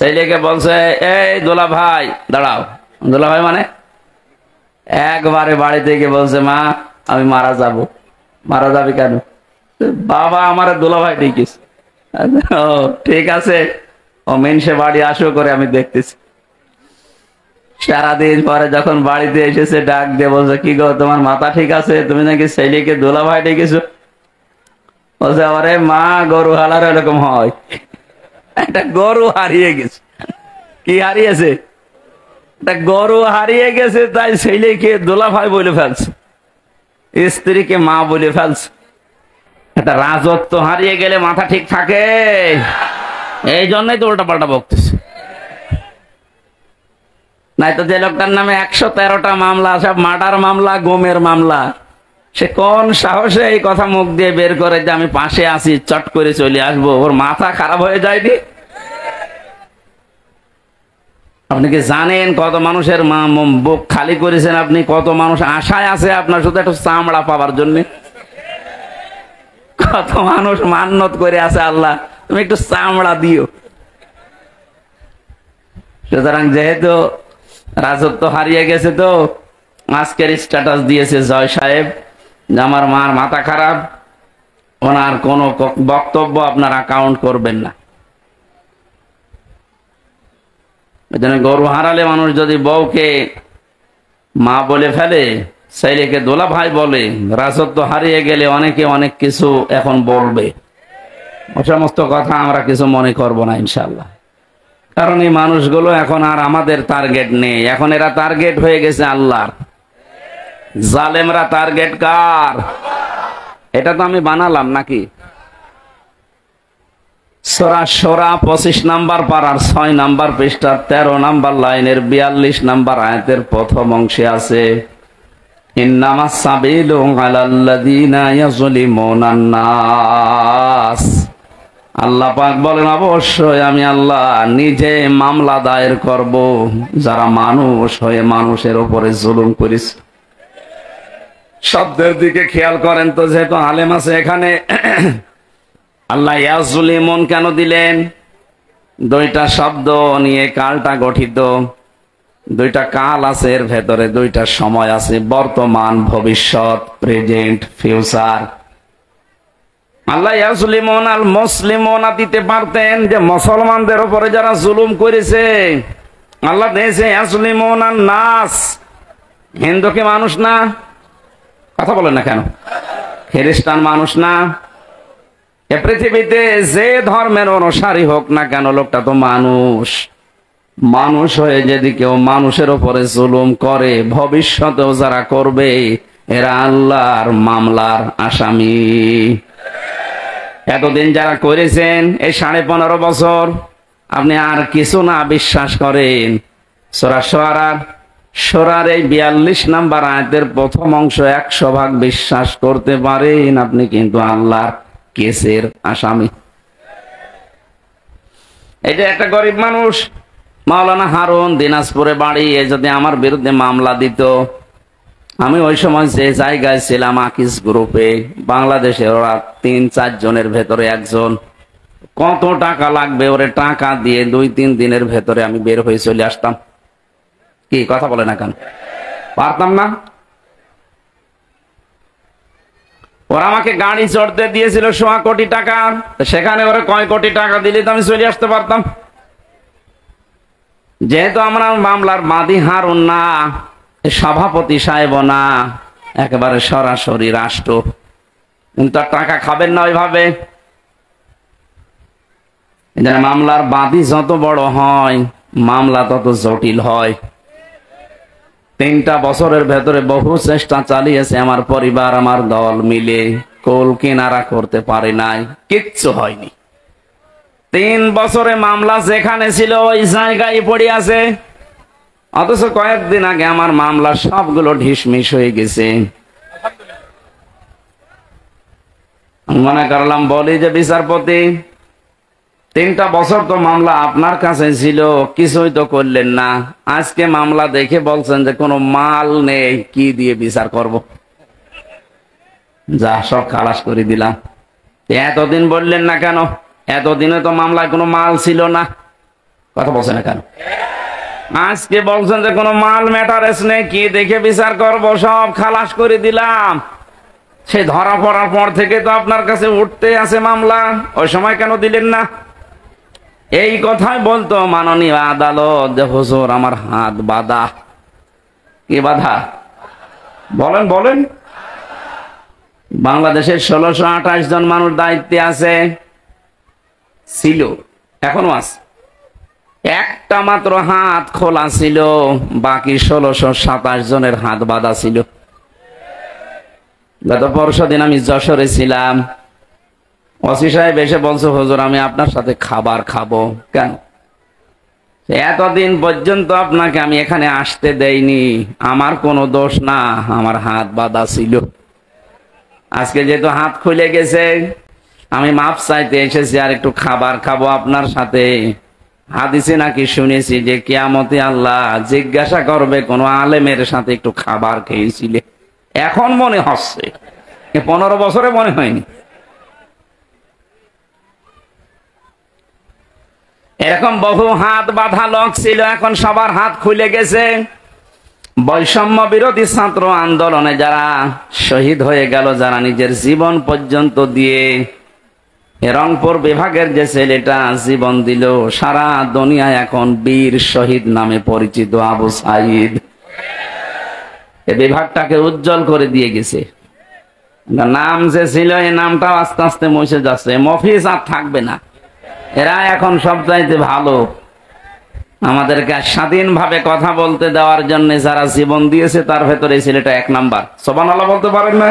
ছেলেকে বলছে, এই দোলা ভাই দাঁড়াও। দোলা ভাই মানে একবারে বাড়িতে গিয়ে বলছে, মা আমি মারা যাব। মারা যাবি কেন? বাবা আমার দোলা ভাই দেখিস। ও ঠিক আছে, ও মেনসে বাড়ি আসো করে আমি দেখতেছি। সারাদিন পরে যখন বাড়িতে এসেছে ডাক দিয়ে বলছে, কি গো তোমার মাথা ঠিক আছে? তুমি নাকি ছেলেকে দোলা ভাই ডেকেছো? বলছে, আরে মা গরু হালার এরকম হয়, একটা গরু হারিয়ে গেছে। কি হারিয়েছে? একটা গরু হারিয়ে গেছে, তাই ছেলেকে দোলা ভাই বলে ফেলছে, স্ত্রীকে মা বলে ফেলছে। একটা রাজত্ব হারিয়ে গেলে মাথা ঠিক থাকে? এই জন্যই তো উল্টা পাল্টা বকতেছে। নাই তো যে লোকটার নামে 113টা মামলা, সব মার্ডার মামলা, গুমের মামলা, সে কোন সাহসে এই কথা মুখ দিয়ে বের করে যে আমি পাশে আছি, চট করে চলে আসবো? ওর মাথা খারাপ হয়ে যায়নি? আপনি কি জানেন কত মানুষের বুক খালি করেছেন আপনি? কত মানুষ আশায় আছে আপনার শুধু একটু চামড়া পাওয়ার জন্য? কত মানুষ মান্নত করে আছে, আল্লাহ তুমি একটু চামড়া দিও। সুতরাং যেহেতু রাজত্ব হারিয়ে গেছে, তো আজকের স্ট্যাটাস দিয়েছে জয় সাহেব যে আমার মার মাথা খারাপ, ওনার কোনো বক্তব্য আপনারা কাউন্ট করবেন না। গরু হারালে মানুষ যদি বউকে মা বলে ফেলে, ছেলেকে দোলা ভাই বলে, রাজত্ব হারিয়ে গেলে অনেকে অনেক কিছু এখন বলবে। ও সমস্ত কথা আমরা কিছু মনে করব না ইনশাল্লাহ, কারণ এই মানুষগুলো এখন আর আমাদের টার্গেট নেই, এখন এরা টার্গেট হয়ে গেছে আল্লাহর। জালেমরা টার্গেট কার? এটা তো আমি বানালাম নাকি? সূরা শোরা 25 নাম্বার পারার 6 নাম্বার পৃষ্ঠার 13 নাম্বার লাইনের 42 নাম্বার আয়াতের প্রথম অংশে আছে, ইন্নামাস সাবিলু আলাল্লাযীনা ইয়াযলিমুনান নাস। আল্লাহ পাক বলেন, অবশ্যই আমি আল্লাহ নিজে মামলা দায়ের করব যারা মানুষ হয়ে মানুষের উপরে জুলুম করেছে। শব্দের দিকে খেয়াল করেন তো, যেহেতু আলেম আছে এখানে, আল্লাহ ইয়াজলিমুন কেন দিলেন? দুইটা শব্দ নিয়ে কালটা গঠিত, দুইটা কাল আছে এর ভেতরে, দুইটা সময় আছে, বর্তমান, ভবিষ্যৎ, প্রেজেন্ট, ফিউচার। আল্লাহ ইয়াজলিমুন আল মুসলিমুনা দিতে পারতেন যে মুসলমানদের উপরে যারা জুলুম করেছে। আল্লাহ দিয়েছে ইয়াজলিমুন আন নাস। হিন্দু কি মানুষ না? কথা বলেন না কেন? খ্রিস্টান মানুষ না? এ পৃথিবীতে যে ধর্মের অনুসারী হোক না কেন, লোকটা তো মানুষ। মানুষ হয়ে যদি কেউ মানুষের উপরে জুলুম করে, ভবিষ্যতেও যারা করবে, এরা আল্লাহর মামলার আসামি। এতদিন যারা করেছেন, এই 15.5 বছর, আপনি আর কিছু না বিশ্বাস করেন, সূরা শোরার এই 42 নাম্বার আয়াতের প্রথম অংশ 100% বিশ্বাস করতে পারেন, আপনি কিন্তু আল্লাহর কেসের আসামি। এটা একটা গরিব মানুষ, মাওলানা হারুন, দিনাজপুরে বাড়ি, এ যদি আমার বিরুদ্ধে মামলা দিত, আমি ওই সময় যে জায়গায় ছিলাম আকিস গ্রুপে, বাংলাদেশের ওরা 3-4 জনের ভেতরে একজন, কত টাকা লাগবে ওরে টাকা দিয়ে 2-3 দিনের ভেতরে আমি বের হয়ে চলে আসতাম। কি কথা বলে না কেন? পারতাম না? ওরা আমাকে গাড়ি চড়তে দিয়েছিল 1.25 কোটি টাকা, সেখানে ওরা কয় কোটি টাকা দিলে তো আমি চলে আসতে পারতাম। যেহেতু আমরা মামলার বাদী হারুন না, সভাপতি সাহেব না, একেবারে সরাসরি রাষ্ট্র, কিন্তু টাকা খাবেন না ওইভাবে। মামলার বাদী যত বড় হয়, মামলা তত জটিল হয়। 3টা বছরের ভেতরে বহু চেষ্টা চালিয়েছে আমার পরিবার, আমার দল মিলে, কোল কিনারা করতে পারে নাই, কিচ্ছু হয়নি। 3 বছরে মামলা যেখানে ছিল ওই জায়গায় পড়ে আছে, অথচ কয়েকদিন আগে আমার মামলা সবগুলো ঢিসমিস হয়ে গেছে। মনে করলাম বলি যে বিচারপতি, 3টা বছর তো মামলা আপনার কাছে ছিল, কিছুই তো করলেন না, আজকে মামলা দেখে বলছেন যে কোনো মাল নেই, কি দিয়ে বিচার করব? যা সব খালাস করে দিলাম। এতদিন বললেন না কেন? এতদিনে তো মামলায় কোনো মাল ছিল না। কথা বলছেন না কেন? আজকে বলছেন যে কোনো মাল ম্যাটারেস নেই, কি দেখে বিচার করব, সব খালাস করে দিলাম। সে ধরা পড়ার পর থেকে তো আপনার কাছে উঠতে আছে মামলা, ওই সময় কেন দিলেন না? এই কথাই বলতো মাননীয় আদালত যে হুজুর আমার হাত বাঁধা। কি বাধা? বলেন বলেন। বাংলাদেশের 1628 জন মানুষ দায়িত্বে আছে, ছিল, এখনো আছে। একটা মাত্র হাত খোলা ছিল, বাকি 1627 জনের হাত বাঁধা ছিল। গত পরশুদিন আমি যশোরে ছিলাম, ওসি সাহেব এসে বলছে হুজুর আমি আপনার সাথে খাবার খাবো। কেন? এতদিন পর্যন্ত আপনাকে আমি এখানে আসতে দেইনি, আমার কোনো দোষ না, আমার হাত বাঁধা ছিল। আজকে যেহেতু হাত খুলে গেছে, আমি মাপ চাইতে এসেছি, আর একটু খাবার খাবো আপনার সাথে। হাদিসে নাকি শুনেছি যে কিয়ামতে আল্লাহ জিজ্ঞাসা করবে কোন আলেমের সাথে একটু খাবার খেয়েছিলে। এখন মনে হচ্ছে, 15 বছরে মনে হয়নি। এরকম বহু হাত বাঁধা লোক ছিল, এখন সবার হাত খুলে গেছে। বৈষম্য বিরোধী ছাত্র আন্দোলনে যারা শহীদ হয়ে গেল, যারা নিজের জীবন পর্যন্ত দিয়ে, রংপুর বিভাগের যে ছেলেটা জীবন দিল, সারা দুনিয়ায় এখন বীর শহীদ নামে পরিচিত আবু সাইদ। এই বিভাগটাকে উজ্জ্বল করে দিয়ে গেছে। নাম যে ছিল, এই নামটাও আস্তে আস্তে মুছে যাচ্ছে, মফিজ আর থাকবে না। এরা এখন সবচাইতে ভালো, আমাদেরকে স্বাধীনভাবে কথা বলতে দেওয়ার জন্য যারা জীবন দিয়েছে, তার ভেতরে ছেলেটা 1 নাম্বার। সুবহানাল্লাহ বলতে পারেন না?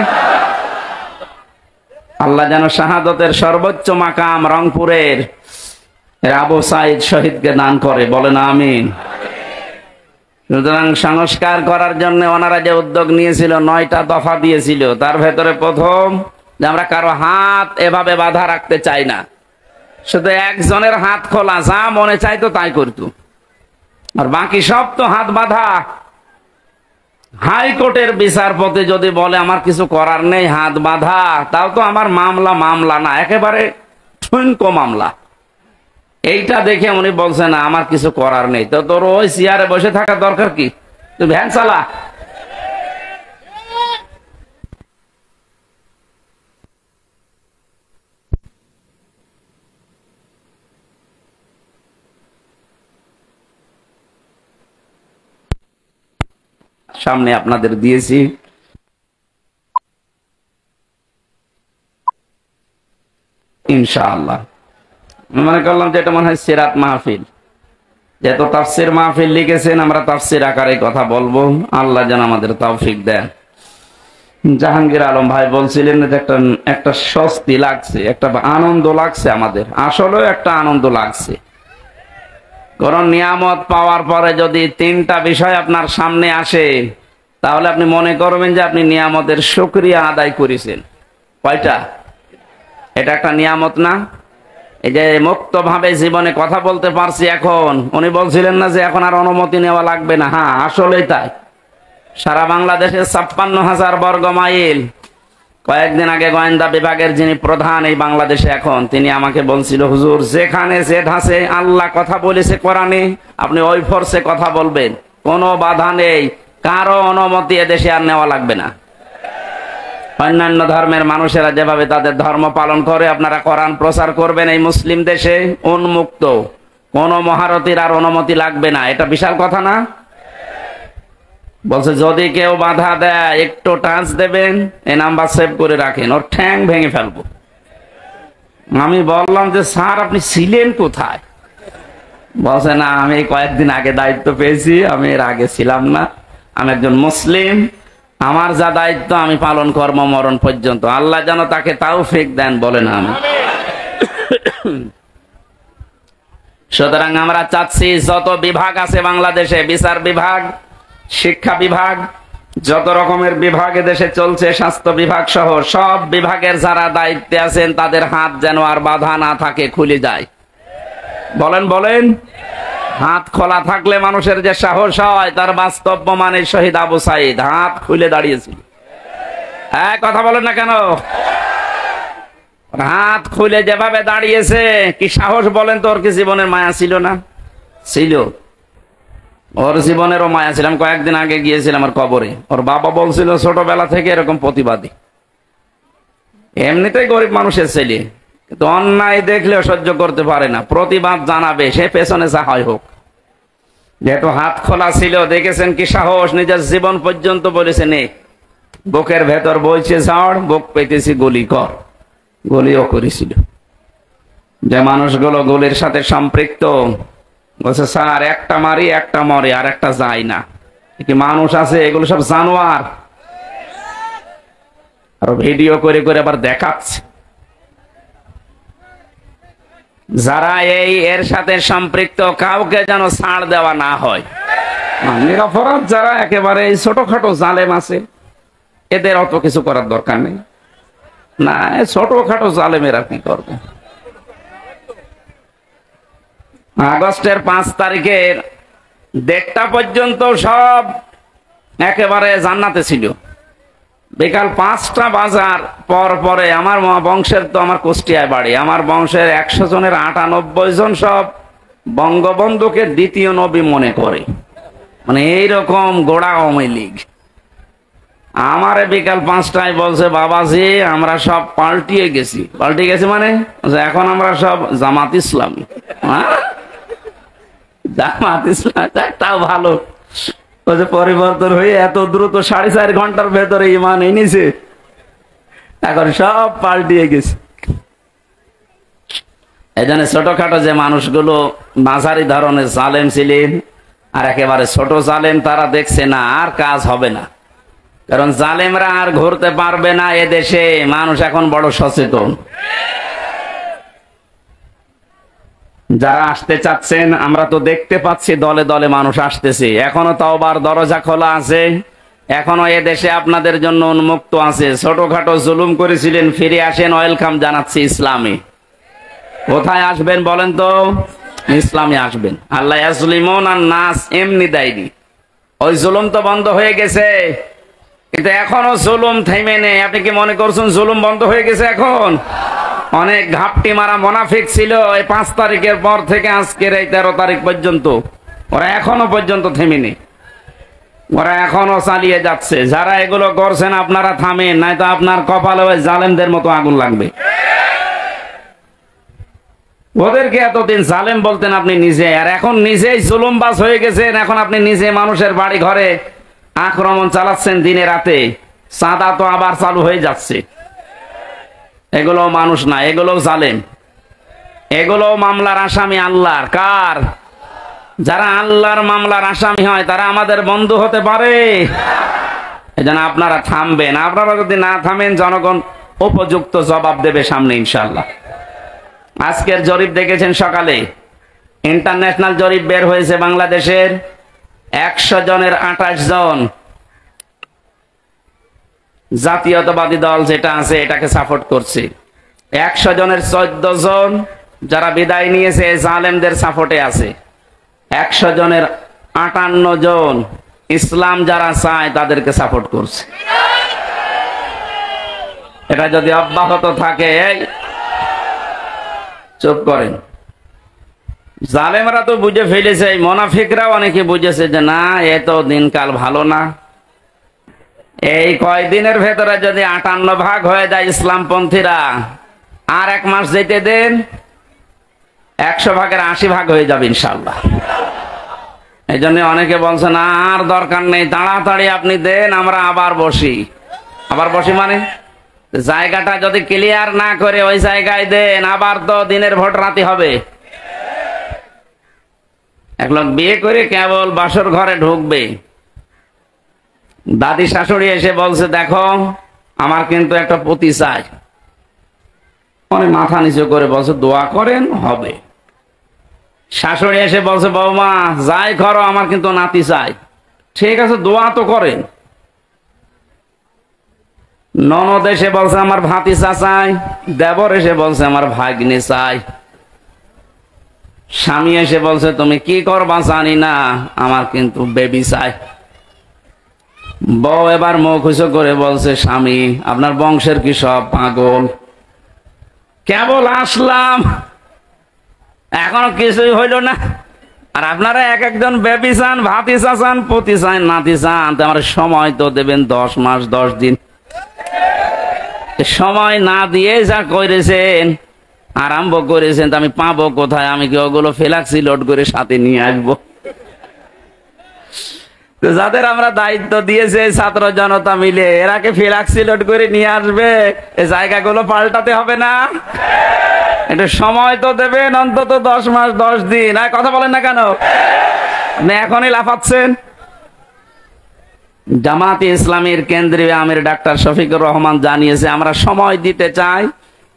আল্লাহ যেন শাহাদতের সর্বোচ্চ মাকাম রংপুরের আবু সাইদ শহীদকে দান করে, বলেন আমিন। সুতরাং সংস্কার করার জন্য ওনারা যে উদ্যোগ নিয়েছিল, 9টা দফা দিয়েছিল, তার ভেতরে প্রথম যে আমরা কারো হাত এভাবে বাধা রাখতে চাই না, শুধু একজনের হাত খোলা, যা মনে চাইতো তাই করতো, আর বাকি সব তো হাত বাঁধা। হাইকোর্টের বিচারপতি যদি বলে আমার কিছু করার নেই, হাত বাঁধা, তাও তো আমার মামলা না, একেবারে ঠুনকো মামলা। এইটা দেখে উনি বলছে না আমার কিছু করার নেই, তো তোর ওই চেয়ারে বসে থাকার দরকার কি, তুই ভ্যান চালা। সামনে আপনাদের দিয়েছি, ইনশাআল্লাহ। মনে করলাম যে এটা মনে হয় সিরাত মাহফিল, যেহেতু তাফসির মাহফিল লিখেছেন, আমরা তাফসির আকারে কথা বলবো, আল্লাহ যেন আমাদের তৌফিক দেন। জাহাঙ্গীর আলম ভাই বলছিলেন যে একটা স্বস্তি লাগছে, একটা আনন্দ লাগছে, আমাদের আসলে একটা আনন্দ লাগছে। কোন নিয়ামত পাওয়ার পরে যদি 3টা বিষয় আপনার সামনে আসে, তাহলে আপনি মনে করবেন যে আপনি নিয়ামতের শুকরিয়া আদায় করেছেন। কয়টা? এটা একটা নিয়ামত না? এই যে মুক্ত ভাবে জীবনে কথা বলতে পারছি এখন, উনি বলছিলেন না যে এখন আর অনুমতি নেওয়া লাগবে না? হ্যাঁ, আসলেই তাই। সারা বাংলাদেশে 56,000 বর্গ মাইল। কয়েকদিন আগে গোয়েন্দা বিভাগের যিনি প্রধান এই বাংলাদেশে এখন, তিনি আমাকে বলছিল হুজুর যেখানে যে ধাসে আল্লাহ কথা বলেছে কোরআনে, আপনি ওই ফোর্সে কথা বলবেন, কোনো বাধা নেই, কারো অনুমতি এদেশে আর নেওয়া লাগবে না। অন্যান্য ধর্মের মানুষেরা যেভাবে তাদের ধর্ম পালন করে, আপনারা কোরআন প্রচার করবেন এই মুসলিম দেশে উন্মুক্ত, কোন মহারতির আর অনুমতি লাগবে না। এটা বিশাল কথা না? বলছে যদি কেউ বাধা দেয়, একটু টাচ দেবেন, এই নাম্বার সেভ করে রাখেন, ওর ঠ্যাং ভেঙে ফেলবো। আমি বললাম যে স্যার আপনি ছিলেন কোথায়? বলছে না আমি কয়েকদিন আগে দায়িত্ব পেয়েছি, আমি এর আগে ছিলাম না, আমি একজন মুসলিম, আমার যা দায়িত্ব আমি পালন করব মরণ পর্যন্ত। আল্লাহ যেন তাকে তৌফিক দেন, বলেন আমি। সুতরাং আমরা চাচ্ছি যত বিভাগ আছে বাংলাদেশে, বিচার বিভাগ, শিক্ষা বিভাগ, যত রকমের বিভাগ দেশে চলছে, স্বাস্থ্য বিভাগ সহ সব বিভাগের যারা দায়িত্বে আছেন, তাদের হাত যেন আর বাধা না থাকে, খুলে যায়। বলেন বলেন। হাত খোলা থাকলে মানুষের যে সাহস হয়, তার বাস্তব প্রমাণে শহীদ আবু সাইদ হাত খুলে দাঁড়িয়েছিল। হ্যাঁ, কথা বলেন না কেন? হাত খুলে যেভাবে দাঁড়িয়েছে, কি সাহস বলেন তো? ওর কি জীবনের মায়া ছিল না? ছিল। ওর জীবনেরও মায়া ছিলাম, কয়েকদিন আগে গিয়েছিলাম আমার কবরে। ওর বাবা বলছিল ছোটবেলা থেকে এরকম প্রতিবাদী, এমনিতেই গরিব মানুষের ছেলে, কিন্তু অন্যায় দেখলেও সহ্য করতে পারে না, প্রতিবাদ জানাবে, সে পেছনে যা হয় হোক। যেহেতু হাত খোলা ছিল, দেখেছেন কি সাহস, নিজের জীবন পর্যন্ত বলেছে নে, বুকের ভেতর বইছে ঝড়, বুক পেতেছি গুলি কর, গুলিও করেছিল। যে মানুষগুলো গুলির সাথে সম্পৃক্ত, বলছে স্যার একটা মারি একটা মরে আর একটা যায় না, কি মানুষ আছে? এগুলো সব জানোয়ার। আর ভিডিও করে করে আবার দেখাচ্ছে। যারা এর সাথে সম্পৃক্ত, কাউকে যেন ছাড় দেওয়া না হয়। নিরপরাধ যারা একেবারে এই ছোটখাটো জালেম আছে, এদের অত কিছু করার দরকার নেই। না, ছোটখাটো জালেমেরা কি করবে? আগস্টের 5 তারিখের 1টা পর্যন্ত সব একেবারে জান্নাতে ছিল। বিকাল 5টা বাজার পরে আমার বংশের, তো আমার কুষ্টিয়ায় বাড়ি, আমার বংশের 100 জনের 98 জন সব বঙ্গবন্ধুকে দ্বিতীয় নবী মনে করে, মানে এইরকম গোড়া আওয়ামী লীগ। আমারে বিকাল 5টায় বলছে বাবাজি আমরা সব পাল্টিয়ে গেছি। পাল্টিয়ে গেছি মানে এখন আমরা সব জামাত ইসলামী। জামাত ইসলাম একটাও ভালো, পরিবর্তন হয়ে এত দ্রুত 4.5 ঘন্টার ভেতরে ইমান এনেছে, এখন সব পাল্টিয়ে গেছে। এই জন্য ছোটখাটো যে মানুষগুলো মাঝারি ধরনের জালেম ছিলেন, আর একেবারে ছোট জালেম, তারা দেখছে না আর কাজ হবে না, কারণ জালেমরা আর ঘুরতে পারবে না এদেশে। মানুষ এখন বড় সচেতন। যারা আসতে চাচ্ছেন, আমরা তো দেখতে পাচ্ছি দলে দলে মানুষ আসতেছে, এখনো তওবার দরজা খোলা আছে, এখনো এদেশে আপনাদের জন্য উন্মুক্ত আছে। ছোটখাটো জুলুম করেছিলেন, ফিরে আসেন, ওয়েলকাম জানাচ্ছি ইসলামে। কোথায় আসবেন বলেন তো? ইসলামে আসবেন। আল্লাহ ইয়াজলিমুন আন নাস এমনি দেয়নি, ওই জুলুম তো বন্ধ হয়ে গেছে, কিন্তু এখনো জুলুম থেমে নেই। আপনি কি মনে করছেন জুলুম বন্ধ হয়ে গেছে? এখন অনেক ঘাপটি মারা মুনাফিক ছিল এই 5 তারিখের পর থেকে আজকের এই 13 তারিখ পর্যন্ত, ওরা এখনো পর্যন্ত থেমেনি, ওরা এখনো চালিয়ে যাচ্ছে। যারা এগুলো করছেন আপনারা থামেন, নয়তো আপনার কপালে ওই জালেমদের মতো আগুন লাগবে। ওদেরকে এতদিন জালেম বলতেন আপনি নিজে, আর এখন নিজেই জুলুমবাজ হয়ে গেছেন। এখন আপনি নিজে মানুষের বাড়ি ঘরে আক্রমণ চালাচ্ছেন দিনে রাতে, চাঁদা তো আবার চালু হয়ে যাচ্ছে। এগুলো মানুষ না, এগুলো জালেম, এগুলো মামলার আসামি আল্লাহর। কার? যারা আল্লাহর মামলার আসামি হয় তারা আমাদের বন্ধু হতে পারে? এজন্য আপনারা থামবেন। আপনারা যদি না থামেন, জনগণ উপযুক্ত জবাব দেবে সামনে ইনশাআল্লাহ। আজকের জরিপ দেখেছেন সকালে, ইন্টারন্যাশনাল জরিপ বের হয়েছে বাংলাদেশের 100 জনের 28 জন জাতীয়তাবাদী দল যেটা আছে এটাকে সাপোর্ট করছে। 100 জনের 14 জন যারা বিদায় নিয়েছে জালেমদের সাপোর্টে আছে। 100 জনের 58 জন ইসলাম যারা চায় তাদেরকে সাপোর্ট করছে। এটা যদি অব্যাহত থাকে, চুপ করেন। জালেমরা তো বুঝে ফেলেছে, মুনাফিকরাও অনেকে বুঝেছে যে না, এত দিনকাল ভালো না। এই কয়দিনের ভেতরে যদি 58 ভাগ হয়ে যায় ইসলামপন্থীরা, আর 1 মাস যেতে দেন, 100 ভাগের 80 ভাগ হয়ে যাবে ইনশাআল্লাহ। এই জন্য অনেকে বলছে না আর দরকার নেই, তাড়াতাড়ি আপনি দেন, আমরা আবার বসি। আবার বসি মানে জায়গাটা যদি ক্লিয়ার না করে ওই জায়গায় দেন, আবার তো দিনের ভোট রাতে হবে। এক লোক বিয়ে করে কেবল বাসর ঘরে ঢুকবে, দাদি শাশুড়ি এসে বলছে দেখো আমার কিন্তু একটা পতি চাই। অনেক মাথা নিচু করে বলছে দোয়া করেন, হবে। শাশুড়ি এসে বলছে বৌমা যাই করো আমার কিন্তু নাতি চাই। ঠিক আছে, দোয়া তো করেন। ননদ এসে বলছে আমার ভাতিজা চাই। দেবর এসে বলছে আমার ভাগ্নে চাই। স্বামী এসে বলছে তুমি কি করবা জানি না, আমার কিন্তু বেবি চাই। বউ এবার মুখ উঁচু করে বলছে স্বামী আপনার বংশের কি সব পাগল? কেবল আসলাম, এখনো কিছুই হইল না, আর আপনারা এক একজন বেবি চান, ভাতিজা চান, পতি চান, নাতি চান, তো আমার সময় তো দেবেন 10 মাস 10 দিন। সময় না দিয়ে যা করেছেন, আরম্ভ করেছেন, তো আমি পাবো কোথায়? আমি কি ওগুলো ফ্লেক্সি লোড করে সাথে নিয়ে আসবো? তো যাদের আমরা দায়িত্ব দিয়েছে ছাত্র জনতা মিলে, এরা কি ফ্লেক্সি লোড করে নিয়ে আসবে? এই জায়গাগুলো পাল্টাতে হবে না? এটা সময় তো দেবেন অন্তত 10 মাস 10 দিন। আর কথা বলেন না কেন? আপনি এখনই লাফাচ্ছেন। জামাতে ইসলামীর কেন্দ্রীয় আমির ডাক্তার শফিকুর রহমান জানিয়েছে, আমরা সময় দিতে চাই,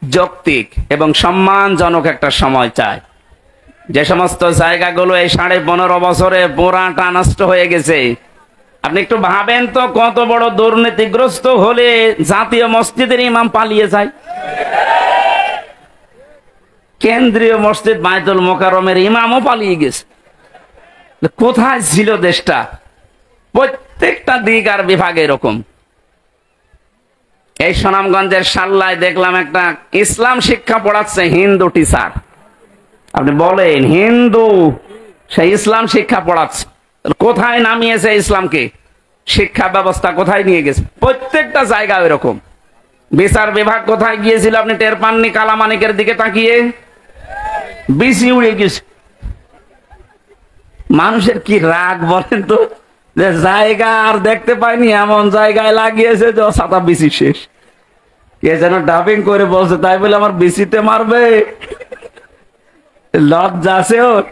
যৌক্তিক এবং সম্মানজনক একটা সময় চাই। যে সমস্ত জায়গাগুলো এই 15.5 বছরে পুরাটা নষ্ট হয়ে গেছে, আপনি একটু ভাবেন তো, কত বড় দুর্নীতিগ্রস্ত হলে জাতীয় মসজিদের ইমাম পালিয়ে যায়। কেন্দ্রীয় মসজিদ বায়তুল মোকাররমের ইমামও পালিয়ে গেছে। কোথায় ছিল দেশটা? প্রত্যেকটা দিক আর বিভাগে এরকম। এই সুনামগঞ্জের সাল্লায় দেখলাম একটা ইসলাম শিক্ষা পড়াচ্ছে হিন্দু টিচার। আপনি বলেন, হিন্দু সে ইসলাম শিক্ষা পড়াচ্ছে, কোথায় নামিয়েছে ইসলামকে? শিক্ষা ব্যবস্থা কোথায় নিয়ে গেছে? প্রত্যেকটা জায়গা এরকম। বিচার বিভাগ কোথায় গিয়েছিল আপনি টের পাননি? কালামানিকের দিকে তাকিয়ে বিসি উড়ে গেছে। মানুষের কি রাগ বলেন তো, যে জায়গা আর দেখতে পাইনি, এমন জায়গায় লাগিয়েছে যে ছাতা বিসি শেষ। কে যেন ডাবিং করে বলছে, তাই বলে আমার বিসিতে মারবে? লজ্জা আছে ওর?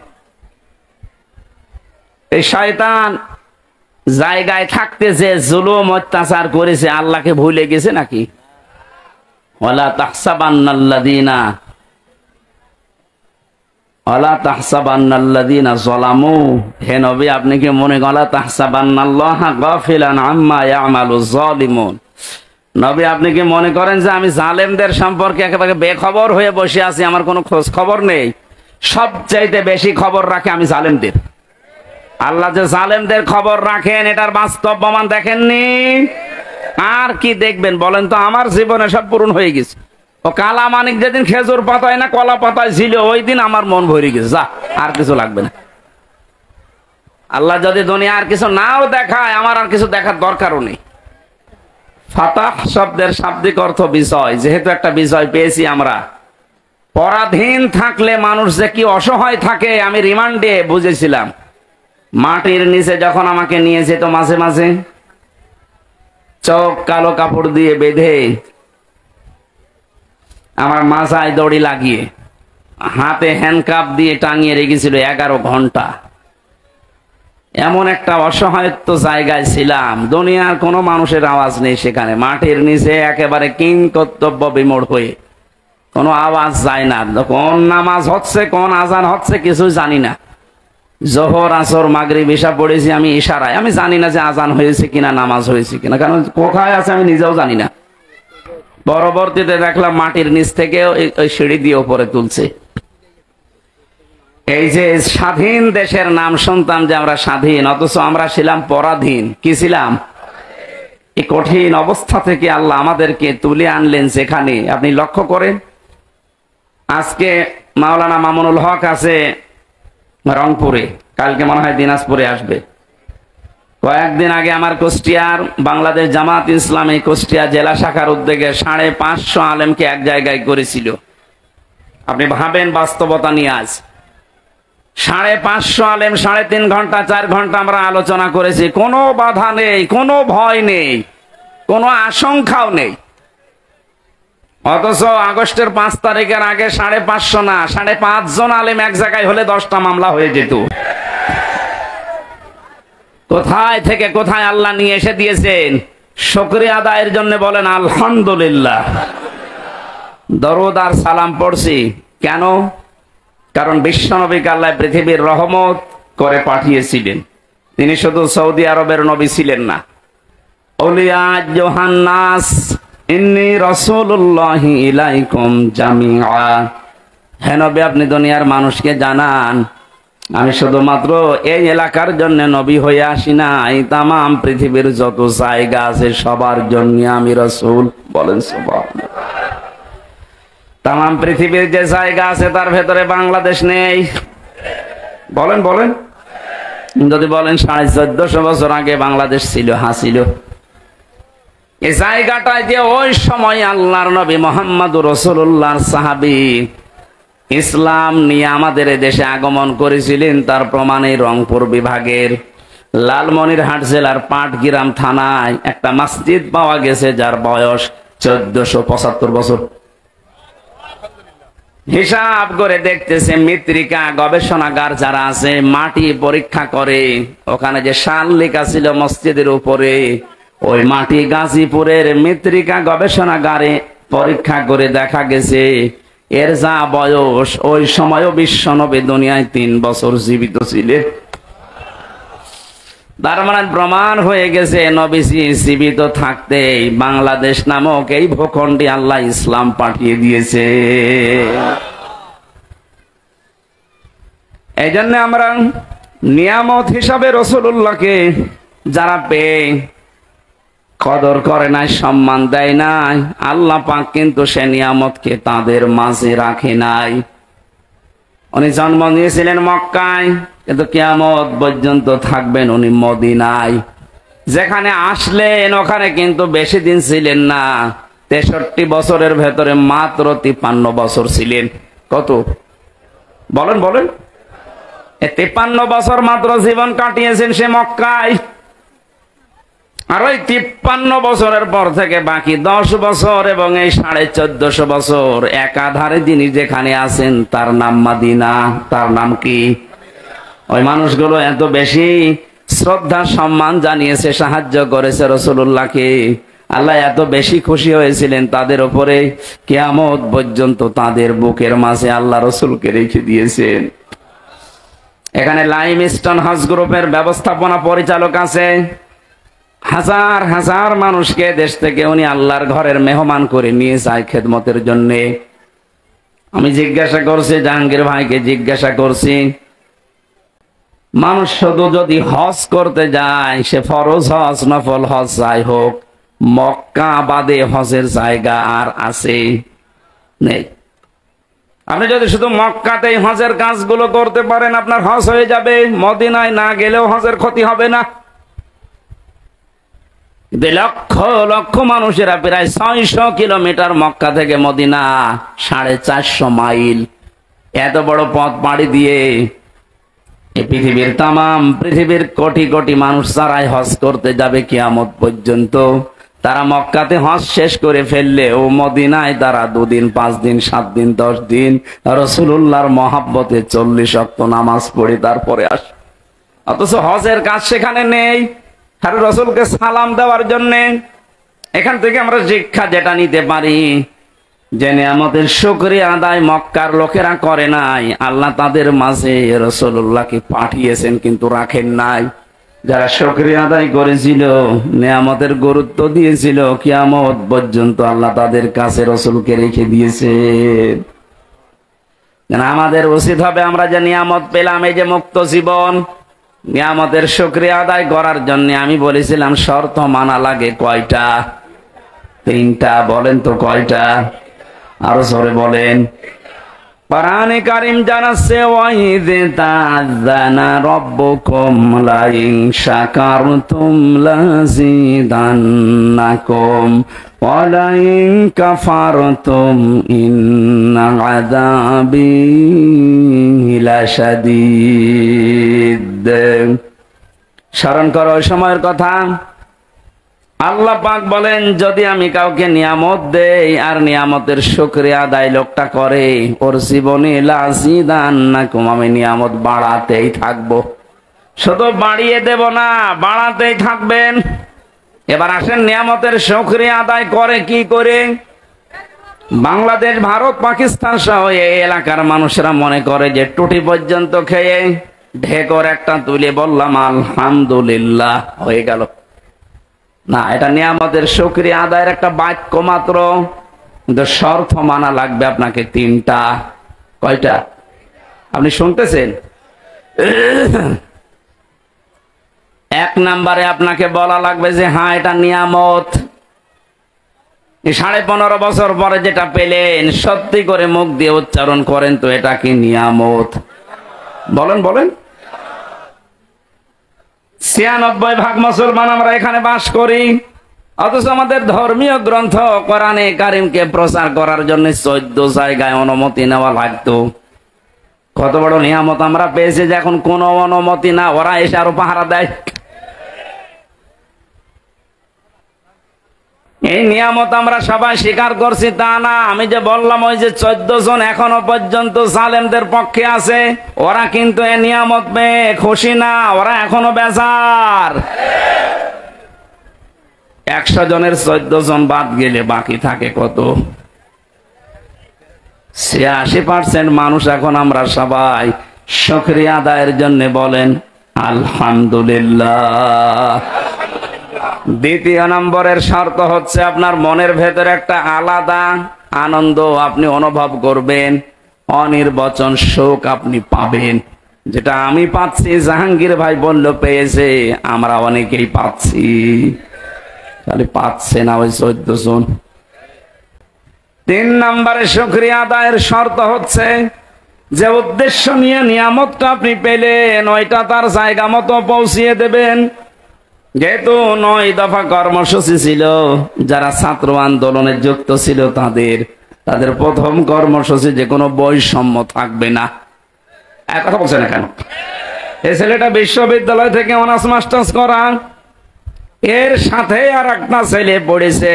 এই শয়তান জায়গায় থাকতে যে জুলুম অত্যাচার করেছে, আল্লাহকে ভুলে গেছে নাকি? ওয়ালা তাহসাবান্নাল্লাযীনা যালামু, হে নবী আপনি কি মনে করেন, ওয়ালা তাহসাবান্নাল্লাহা গাফিলান আম্মা ইয়ামালুয যালিমুন, নবী আপনি কি মনে করেন যে আমি জালেমদের সম্পর্কে একেবারে বেখবর হয়ে বসে আছি, আমার কোনো খোঁজ খবর নেই? সবচাইতে বেশি খবর রাখে আমি জালেমদের। আল্লাহ যে জালেমদের খবর রাখেন, এটার বাস্তব প্রমাণ দেখেননি? আর কি দেখবেন বলেন তো? আমার জীবনে সব পূরণ হয়ে গেছে। ও কালা মানিক যেদিন খেজুর পাতায় না কলা পাতায় ছিল, ওই দিন আমার মন ভরে গেছে। যা, আর কিছু লাগবে না। আল্লাহ যদি দুনিয়া আর কিছু নাও দেখায়, আমার আর কিছু দেখার দরকারও নেই। ফাতাহ শব্দের শাব্দিক অর্থ বিজয়। যেহেতু একটা বিজয় পেয়েছি আমরা, পরাধীন থাকলে মানুষ যে কি অসহায় থাকে আমি রিমান্ডে বুঝেছিলাম। মাটির নিচে যখন আমাকে নিয়ে যেত, মাঝে মাঝে চোখ কালো কাপড় দিয়ে বেঁধে, আমার মাথায় দড়ি লাগিয়ে, হাতে হ্যান্ডকাপ দিয়ে টাঙিয়ে রেখেছিল 11 ঘন্টা। এমন একটা অসহায়ত্ব জায়গায় ছিলাম, দুনিয়ার কোনো মানুষের আওয়াজ নেই সেখানে। মাটির নিচে একেবারে কিং কর্তব্য বিমূঢ় হয়ে, কোনো আওয়াজ যায় না। কোন নামাজ হচ্ছে, কোন আজান হচ্ছে, কিছু জানি না। জোহর আসর মাগরিব ইশা পড়েছি আমি ইশারায়, আমি জানি না যে আজান হয়েছে কিনা, নামাজ হয়েছে কিনা, কারণ কোথায় আছে আমি নিজেও জানি না। পরবর্তীতে দেখলাম মাটির নিচ থেকে ওই সিঁড়ি দিয়ে উপরে তুলছে। এই যে স্বাধীন দেশের নাম শুনতাম যে আমরা স্বাধীন, অথচ আমরা ছিলাম পরাধীন। কি ছিলাম? এই কঠিন অবস্থা থেকে আল্লাহ আমাদেরকে তুলে আনলেন যেখানে, আপনি লক্ষ্য করেন। আজকে মাওলানা মামুনুল হক আছে রংপুরে, কালকে মনে হয় দিনাজপুরে আসবে। কয়েকদিন আগে আমার কুষ্টিয়ার বাংলাদেশ জামাত ইসলামী কুষ্টিয়া জেলা শাখার উদ্যোগে 550 আলেমকে এক জায়গায় করেছিল। আপনি ভাবেন বাস্তবতা নিয়ে, আজ 550 আলেম 3.5 ঘন্টা 4 ঘন্টা আমরা আলোচনা করেছি। কোনো বাধা নেই, কোনো ভয় নেই, কোনো আশঙ্কাও নেই। অথচ আগস্টের 5 তারিখের আগে 550 না, 5.5 জন আলেম এক জায়গায় হলে 10টা মামলা হয়ে যেত। কোথায় থেকে কোথায় আল্লাহ নিয়ে এসে দিয়েছেন। শুকরিয়া আদায়ের জন্য বলেন আলহামদুলিল্লাহ। দরুদ আর সালাম পড়ছি কেন? কারণ বিশ্বনবীকে আল্লাহ পৃথিবীর রহমত করে পাঠিয়েছিলেন। তিনি শুধু সৌদি আরবের নবী ছিলেন না। ওলিয়া জোহান্নাস ইন্নী রাসূলুল্লাহি ইলাইকুম জামিআ, হে নবী আপনি দুনিয়ার মানুষকে জানান আমি শুধুমাত্র এই এলাকার জন্য নবী হয়ে আসি নাই, তামাম পৃথিবীর যত জায়গা আছে সবার জন্য আমি রাসূল। বলেন সুবহানাল্লাহ। তামাম পৃথিবীর যে জায়গা আছে তার ভেতরে বাংলাদেশ নেই। বলেন বলেন, যদি বলেন 1450 বছর আগে বাংলাদেশ ছিল, ছিল। এই জায়গাটায় যে ওই সময় আল্লাহর নবী মুহাম্মদুর রাসূলুল্লাহর সাহাবী ইসলাম নিয়ে আমাদের দেশে আগমন করেছিলেন, তার প্রমাণে রংপুর বিভাগের লালমনিরহাট জেলার পাটগ্রাম থানায় একটা মসজিদ পাওয়া গেছে যার বয়স 1475 বছর। হিসাব করে দেখতেছে মৃত্তিকা গবেষণাগার যারা আছে, মাটি পরীক্ষা করে, ওখানে যে সাল লেখা ছিল মসজিদের উপরে, ওই মাটি গাজীপুরের মৃত্তিকা গবেষণাগারে পরীক্ষা করে দেখা গেছে এর যা বয়স, ওই সময়ও বিশ্বনবী দুনিয়ায় 3 বছর জীবিত ছিলেন। তার মানে প্রমাণ হয়ে গেছে নবীজি জীবিত থাকতেই বাংলাদেশ নামক এই ভূখণ্ডে আল্লাহ ইসলাম পাঠিয়ে দিয়েছে। এই জন্য আমরা নিয়ামত হিসাবে রাসূলুল্লাহকে যারা পেয়ে কদর করে নাই, সম্মান দেয় নাই, আল্লাহ পাক কিন্তু সে নিয়ামতকে তাদের মাঝে রাখে নাই। উনি জন্ম নিয়েছিলেন মক্কায়, কিন্তু কিয়ামত পর্যন্ত থাকবেন উনি মদিনায়। যেখানে আসলেন ওখানে কিন্তু বেশি দিন ছিলেন না, 63 বছরের ভেতরে মাত্র 53 বছর ছিলেন। কত বলেন বলেন, 53 বছর মাত্র জীবন কাটিয়েছেন সে মক্কায়। আর ওই 53 বছরের পর থেকে বাকি 10 বছর এবং এই 1450 বছর একাধারে যিনি যেখানে আছেন তার নাম মদিনা। তার নাম কি? ওই মানুষগুলো এত বেশি শ্রদ্ধা সম্মান জানিয়েছে, সাহায্য করেছে রাসূলুল্লাহকে, আল্লাহ এত বেশি খুশি হয়েছিলেন তাদের উপরে, কিয়ামত পর্যন্ত তাদের বুকের মাঝে আল্লাহ রাসূলকে রেখে দিয়েছেন। এখানে লাইমস্টোন হজ গ্রুপের ব্যবস্থাপনা পরিচালক আছে, হাজার হাজার মানুষকে দেশ থেকে উনি আল্লাহর ঘরের মেহমান করে নিয়ে যায় খেদমতের জন্য। আমি জিজ্ঞাসা করছি, জাহাঙ্গীর ভাইকে জিজ্ঞাসা করছি, মানুষ শুধু যদি হজ করতে যায়, সে ফরজ হজ নফল হজ যাই হোক, মক্কা বাদে হজের জায়গা আর আছে নেই। আপনি যদি শুধু মক্কাতেই হজের কাজগুলো করতে পারেন আপনার হজ হয়ে যাবে, মদিনায় না গেলেও হজের ক্ষতি হবে না। লক্ষ লক্ষ মানুষেরা প্রায় 600 কিলোমিটার মক্কা থেকে মদিনা, 450 মাইল, এত বড় পথ পাড়ি দিয়ে পৃথিবীর তামাম পৃথিবীর কোটি কোটি মানুষ যারাই হজ করতে যাবে কিয়ামত পর্যন্ত, তারা মক্কাতে হজ শেষ করে ফেললে ও মদিনায় তারা 2 দিন 5 দিন 7 দিন 10 দিন রাসূলুল্লাহর মহব্বতে 40 ওয়াক্ত নামাজ পড়ে তারপরে আসে। অথচ হজের কাজ সেখানে নেই, আর রাসূলকে সালাম দেওয়ার জন্য। এখান থেকে আমরা শিক্ষা যেটা নিতে পারি, যে নিয়ামতের শুকরিয়া আদায় মক্কার লোকেরা করে নাই, আল্লাহ তাদের মাঝে রাসূলুল্লাহকে পাঠিয়েছেন কিন্তু রাখেন নাই। যারা শুকরিয়া আদায় করেছিল, নিয়ামতের গুরুত্ব দিয়েছিল, কিয়ামত পর্যন্ত আল্লাহ তাদের কাছে রাসূলকে রেখে দিয়েছে। আমাদের উচিত হবে আমরা যে নিয়ামত পেলাম, এই যে মুক্ত জীবন, নিয়ামতের শুকরিয়া আদায় করার জন্য আমি বলেছিলাম শর্ত মানা লাগে কয়টা? 3টা। বলেন তো কয়টা? আরো জোরে বলেন। কোরআনে কারীম জানাচ্ছে, ওয়াইদ তাযানা রাব্বুকুম লাইন শাকারতুম লাযিদান্নাকুম ওয়া লাইন কাফারতুম ইন্না আযাবি লাশাদীদ। স্মরণ করো ওই সময়ের কথা। আল্লাহ পাক বলেন, যদি আমি কাউকে নিয়ামত দেই আর নিয়ামতের শুকরিয়া আদায় লোকটা করে, ওর জীবনে লাযিদান্নাকুম, আমি নিয়ামত বাড়াতেই থাকবো। শুধু বাড়িয়ে দেব না, বাড়াতেই থাকবেন। এবার আসেন নিয়ামতের শুকরিয়া আদায় করে কি করে? বাংলাদেশ, ভারত, পাকিস্তান সহ এই এলাকার মানুষরা মনে করে যে টুটি পর্যন্ত খেয়ে ঢেকর একটা তুলে বললাম আলহামদুলিল্লাহ হয়ে গেল। না, এটা নিয়ামতের শুকরিয়া আদায়ের একটা বাক্য মাত্র, কিন্তু শর্ত মানা লাগবে আপনাকে 3টা। কয়টা? আপনি শুনতেছেন? 1 নম্বরে আপনাকে বলা লাগবে যে হ্যাঁ এটা নিয়ামত। 15.5 বছর পরে যেটা পেলেন, সত্যি করে মুখ দিয়ে উচ্চারণ করেন তো এটা কি নিয়ামত? বলেন বলেন। 96% মুসলমান আমরা এখানে বাস করি, অথচ আমাদের ধর্মীয় গ্রন্থ কোরআনে কারিমকে প্রচার করার জন্য 14 জায়গায় অনুমতি নেওয়া লাগতো। কত বড় নিয়ামত আমরা পেয়েছি যে এখন কোন অনুমতি না, ওরা এসে আরো পাহারা দেয়। এই নিয়ামত আমরা সবাই স্বীকার করছি তা না। আমি যে বললাম ওই যে 14 জন এখনো পর্যন্ত জালেমদের পক্ষে আছে, ওরা কিন্তু এই নিয়ামত পেয়ে খুশি না, ওরা এখনো বেজার। 100 জনের 14 জন বাদ গেলে বাকি থাকে কত? 86% মানুষ এখন আমরা সবাই শুকরিয়া আদায়ের জন্য বলেন আলহামদুলিল্লাহ। দ্বিতীয় নম্বরের শর্ত হচ্ছে আপনার মনের ভেতরে একটা আলাদা আনন্দ আপনি অনুভব করবেন, অনির্বচন সুখ আপনি পাবেন, যেটা আমি পাচ্ছি, জাহাঙ্গীর ভাই বলল পেয়েছে, আমরা অনেকেই পাচ্ছি। খালি পাচ্ছে না ওই 14 জন। 3 নম্বরে শুকরিয়া আদায়ের শর্ত হচ্ছে যে উদ্দেশ্য নিয়ে নিয়ামতটা আপনি পেলেন ওইটা তার জায়গা মতো পৌঁছিয়ে দেবেন। যেহেতু 9 দফা কর্মসূচি ছিল, যারা ছাত্র আন্দোলনে যুক্ত ছিল তাদের প্রথম কর্মসূচি যে কোনো বৈষম্য থাকবে না। এক কথা বলছে না কেন? এই ছেলেটা বিশ্ববিদ্যালয় থেকে অনার্স মাস্টার্স করা, এর সাথে আর একটা ছেলে পড়েছে।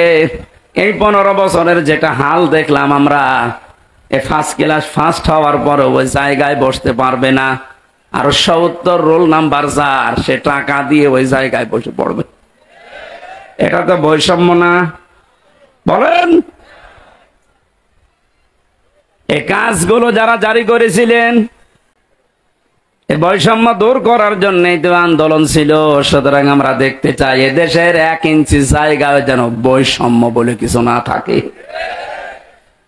এই 15 বছরের যেটা হাল দেখলাম আমরা, ফার্স্ট ক্লাস ফার্স্ট হওয়ার পরে ওই জায়গায় বসতে পারবে না, আর 70 রোল নাম্বার যার, সে টাকা দিয়ে ওই জায়গায় বসে পড়বে। এটা তো বৈষম্য না? বলেন। এই কাজগুলো যারা জারি করেছিলেন, এই বৈষম্য দূর করার জন্যই তো আন্দোলন ছিল। সুতরাং আমরা দেখতে চাই এদেশের 1 ইঞ্চি জায়গায় যেন বৈষম্য বলে কিছু না থাকে।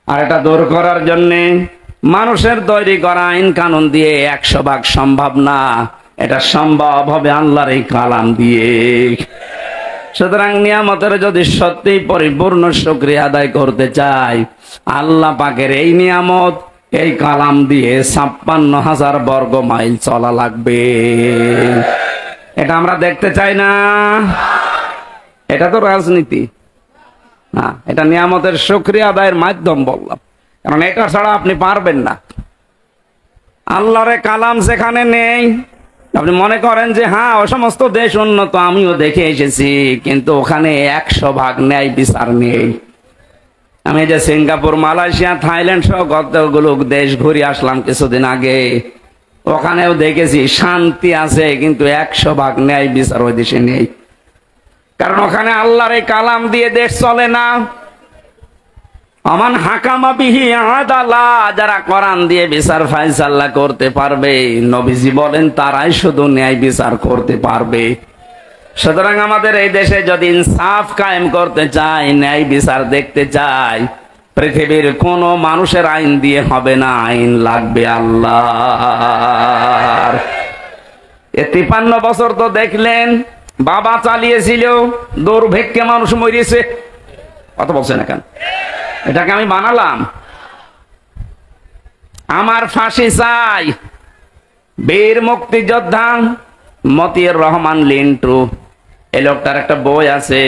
আর এটা দূর করার জন্যে মানুষের তৈরি করা আইন কানুন দিয়ে 100% সম্ভব না, এটা সম্ভব হবে আল্লাহর এই কালাম দিয়ে। সুতরাং নিয়ামতের যদি সত্যি পরিপূর্ণ শুকরিয়া আদায় করতে চাই, আল্লাহ পাকের এই নিয়ামত, এই কালাম দিয়ে 56,000 বর্গ মাইল চলা লাগবে। এটা আমরা দেখতে চাই না। এটা তো রাজনীতি না, এটা নিয়ামতের শুকরিয়া আদায়ের মাধ্যম বললাম, কারণ এটা ছাড়া আপনি পারবেন না। আল্লাহর কালাম যেখানে নেই, আপনি মনে করেন যে হ্যাঁ ও সমস্ত দেশ উন্নত, আমিও দেখে এসেছি, কিন্তু ওখানে 100% ন্যায় বিচার নেই। আমি যে সিঙ্গাপুর, মালয়েশিয়া, থাইল্যান্ড সহ কতগুলো দেশ ঘুরে আসলাম কিছুদিন আগে, ওখানেও দেখেছি শান্তি আছে, কিন্তু 100% ন্যায় বিচার ওই দেশে নেই। কারণ ওখানে আল্লাহর এই কালাম দিয়ে দেশ চলে না। আমান হাকামা বিহি আদালা, যারা কোরআন দিয়ে বিচার ফায়সালা করতে পারবে, নবীজি বলেন তারাই শুধু ন্যায় বিচার করতে পারবে। সুতরাং আমাদের এই দেশে যদি ইনসাফ কায়েম করতে চাই, ন্যায় বিচার দেখতে চাই, পৃথিবীর কোন মানুষের আইন দিয়ে হবে না, আইন লাগবে আল্লাহর। 53 বছর তো দেখলেন বাবা চালিয়েছিল, দুর্ভিক্ষে মানুষ মরিয়েছে। কত বলছে না কেন? এটাকে আমি বানালাম? আমার ফাঁসি চাই। বীর মুক্তিযোদ্ধা মতিউর রহমান লিন্টু, এই লোকটার একটা বই আছে,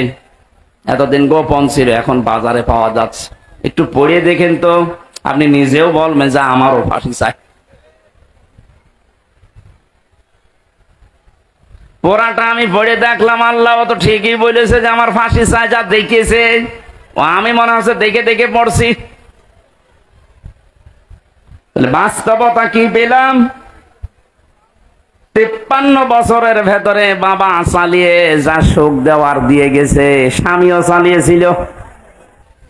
এতদিন গোপন ছিল, এখন বাজারে পাওয়া যাচ্ছে। একটু পড়ে দেখেন তো, আপনি নিজেও বলবেন যে আমারও ফাঁসি চাই। পড়াটা আমি পড়ে দেখলাম, আল্লাহ তো ঠিকই বলেছে যে আমার ফাঁসি চাই। যা দেখেছে ও, আমি মনে হচ্ছে দেখে দেখে পড়ছি। বাস্তবতা কি পেলাম? 53 বছরের ভেতরে বাবা চালিয়ে যা সুখ দেওয়ার দিয়ে গেছে, স্বামীও চালিয়েছিল,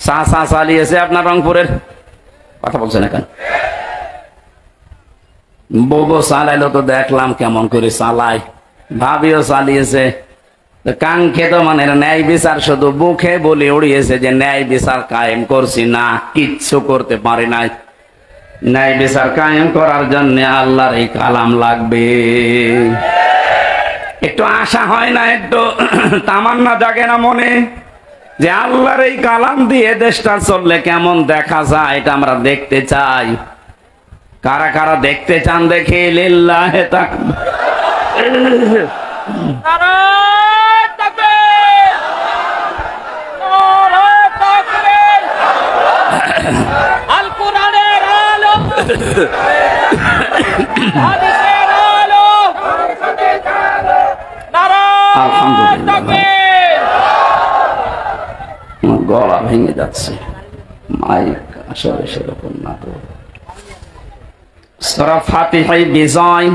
চাচা চালিয়েছে আপনার রংপুরের। কথা বলছে না কেন? বউ চালাইলো তো দেখলাম কেমন করে চালায়, ভাবিও চালিয়েছে। কাঙ্ক্ষিত মানে ন্যায় বিচার শুধু মুখে বলে উড়িয়েছে যে ন্যায় বিচার কায়েম করছি, না কিচ্ছু করতে পারে নাই। ন্যায় বিচার কায়েম করার জন্য আল্লাহর এই কালাম লাগবে। একটু আশা হয় না, একটু তামান্না জাগে না মনে, যে আল্লাহর এই কালাম দিয়ে দেশটা চললে কেমন দেখা যায়, এটা আমরা দেখতে চাই। কারা কারা দেখতে চান দেখে লিল্লাহে তাকবীর। নারায়ে তাকবীর, নারায়ে তাকবীর। আল কোরআনের আলো, হাদিসের আলো, নারায়ে আলহামদুলিল্লাহ। তাকবীর। আমার গলা ভেঙে যাচ্ছে, মাইক আসলে সেরকম না। তো সূরা ফাতিহাই বিজয়,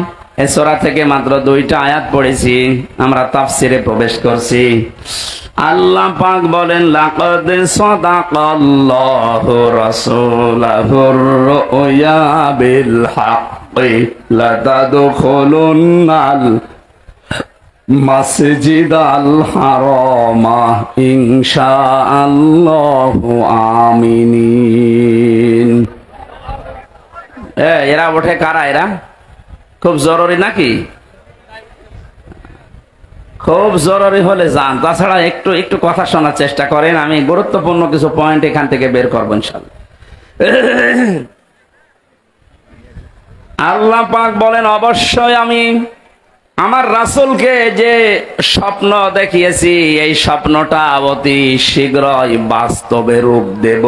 এই সূরা থেকে মাত্র 2টা আয়াত পড়েছি, আমরা তাফসিরে প্রবেশ করছি। আল্লাহ পাক বলেন, লাকাদ সাদাকাল্লাহু রাসূলাহুর রুয়া বিল হাক্কি লাতাদখুলুন্নাল মাসজিদাল হারামা ইনশাআল্লাহু আমিনিন। এরা ওঠে কারা? এরা খুব জরুরি নাকি? খুব জরুরি হলে যান, তাছাড়া একটু একটু কথা শোনার চেষ্টা করেন। আমি গুরুত্বপূর্ণ কিছু পয়েন্ট এখান থেকে বের করবো ইনশাআল্লাহ। আল্লাহ পাক বলেন, অবশ্যই আমি আমার রাসূলকে যে স্বপ্ন দেখিয়েছি, এই স্বপ্নটা অতি শীঘ্রই বাস্তবে রূপ দেব।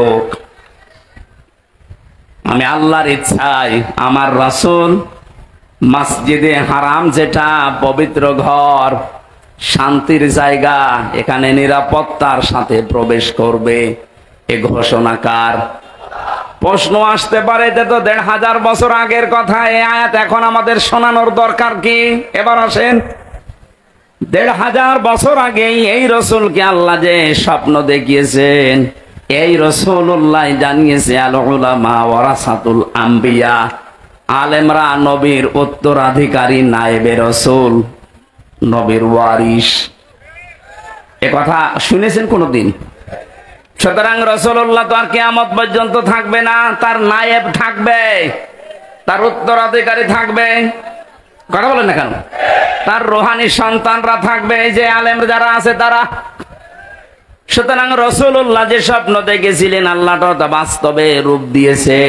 আমি আল্লাহর ইচ্ছায় আমার রাসূল মসজিদে হারাম, যেটা পবিত্র ঘর, শান্তির জায়গা, এখানে নিরাপত্তার সাথে প্রবেশ করবে। এ ঘোষণা কার? প্রশ্ন আসতে পারে, যে তো 1500 বছর আগের কথা, এই আয়াত এখন আমাদের শোনানোর দরকার কি? এবার আসেন, 1500 বছর আগেই এই রাসূলকে আল্লাহ যে স্বপ্ন দেখিয়েছেন, এই রাসূলুল্লাহ জানিয়েছে, আল উলামা ওয়ারাসাতুল আম্বিয়া, আলেমরা নবীর উত্তরাধিকারী, নায়েবে রাসূল, নবীর ওয়ারিস। এ কথা শুনেছেন কোনদিন? সুতরাং রাসূলুল্লাহ তো আর কিয়ামত পর্যন্ত থাকবে না, তার নায়েব থাকবে, তার উত্তরাধিকারী থাকবে। কথা বলেন না কেন? তার রূহানি সন্তানরা থাকবে, এই যে আলেম যারা আছে তারা। সুতরাং রাসূলুল্লাহ যে স্বপ্ন দেখেছিলেন, আল্লাহ তা বাস্তবে রূপ দিয়েছে।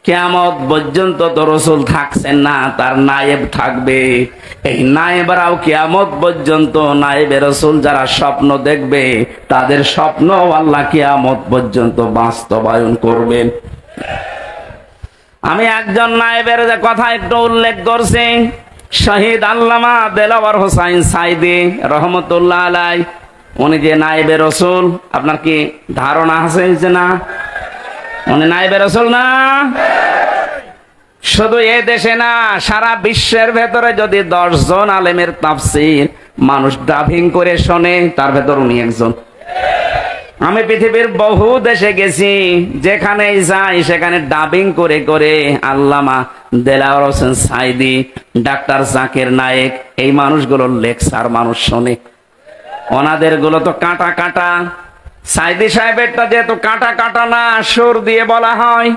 কিয়ামত পর্যন্ত তো রাসূল থাকছেন না, তার নায়েব থাকবে। এই নায়েবরাও কিয়ামত পর্যন্ত, নায়েবে রাসূল যারা স্বপ্ন দেখবে, তাদের স্বপ্ন আল্লাহ কিয়ামত পর্যন্ত বাস্তবায়ন করবেন। আমি একজন নায়েবের যে কথা একটু উল্লেখ করছি, শহীদ আল্লামা দেলাওয়ার হোসাইন সাইদি রহমতুল্লাহ আলাই, উনি যে নায়েবে রাসূল, আপনার কি ধারণা আছে যে না উনি নায়েবে রাসূল না? শুধু এ দেশে না, সারা বিশ্বের ভেতরে যদি 10 জন আলেমের তাফসীর মানুষ ডাবিং করে শোনে, তার ভেতর উনি একজন। আমি পৃথিবীর বহু দেশে গেছি, যেখানেই যাই সেখানে ডাবিং করে করে আল্লামা দেলাওয়ার হোসেন সাইদি, ডাক্তার জাকির নায়েক, এই মানুষগুলোর লেকচার মানুষ শোনে। ওনাদের গুলো তো কাটা কাটা, সাইদি সাহেবেরটা যেহেতু কাটা কাটা না, সুর দিয়ে বলা হয়।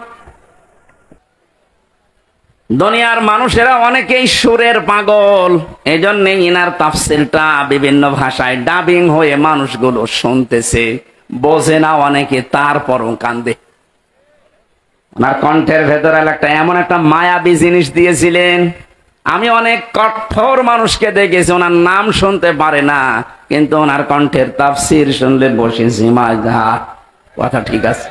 দুনিয়ার মানুষেরা অনেকেই সুরের পাগল, এজন্য ইনার তাফসীরটা বিভিন্ন ভাষায় ডাবিং হয়ে মানুষগুলো শুনতেছে, বোঝে না অনেকে, তারপরও কান্দে। ওনার কণ্ঠের ভেতরে একটা এমন একটা মায়াবী জিনিস দিয়েছিলেন। আমি অনেক কঠোর মানুষকে দেখেছি, ওনার নাম শুনতে পারে না, কিন্তু ওনার কণ্ঠের তাফসীর শুনলে বসে জিমায় যা। কথা ঠিক আছে?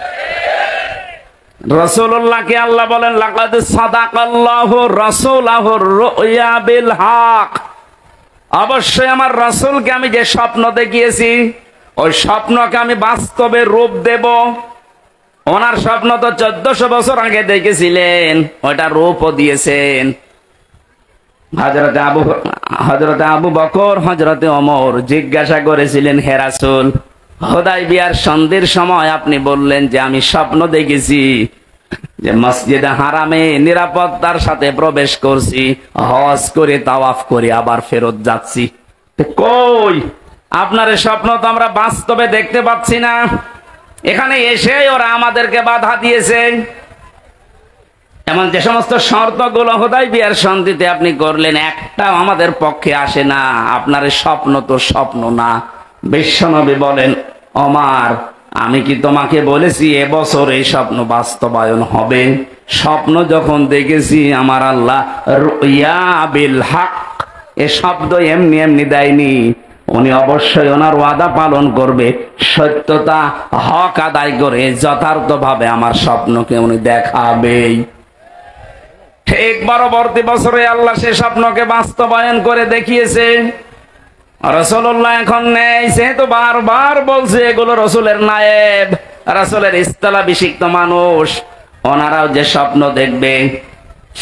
রাসূলুল্লাহকে আল্লাহ বলেন, লাকাদ সাদাকাল্লাহু রাসূলাহুর রুয়া বিল হক, অবশ্যই আমার রাসূলকে আমি যে স্বপ্ন দেখিয়েছি, ওই স্বপ্নকে আমি বাস্তবে রূপ দেব। ওনার স্বপ্ন তো 1400 বছর আগে দেখেছিলেন, ওইটা রূপও দিয়েছেন। হযরতে আবু বকর, হযরতে ওমর জিজ্ঞাসা করেছিলেন, হে রাসূল, হুদায়বিয়ার সন্ধির সময় আপনি বললেন যে আমি স্বপ্ন দেখেছি যে মসজিদে হারামে নিরাপত্তার সাথে প্রবেশ করছি, হজ করে তাওয়াফ করে আবার ফেরত যাচ্ছি। কই আপনার স্বপ্ন তো আমরা বাস্তবে দেখতে পাচ্ছি না। এখানে এসে ওরা আমাদেরকে বাধা দিয়েছে। এমন যে সমস্ত শর্তগুলো হুদায়বিয়ার সন্ধিতে আপনি করলেন, একটাও আমাদের পক্ষে আসে না। আপনার স্বপ্ন তো স্বপ্ন না। বিশ্বনবী বলেন, ওমর আমি কি তোমাকে বলেছি এবছর এই স্বপ্ন বাস্তবায়ন হবে? স্বপ্ন যখন দেখেছি আমার আল্লাহ রুইয়া বিল হক, এ শব্দ এমনি এমনি দেয়নি। উনি অবশ্যই ওনার ওয়াদা পালন করবে, সত্যতা হক আদায় করে যথার্থভাবে আমার স্বপ্নকে উনি দেখাবেই। ঠিক পরবর্তী বছরে আল্লাহ সে স্বপ্নকে বাস্তবায়ন করে দেখিয়েছে। রাসূলুল্লাহ এখন নেই, সেহেতু বারবার বলছে এগুলো রাসূলের নায়েব, রাসূলের ইস্তালাভিষিক্ত মানুষ, ওনারাও যে স্বপ্ন দেখবে।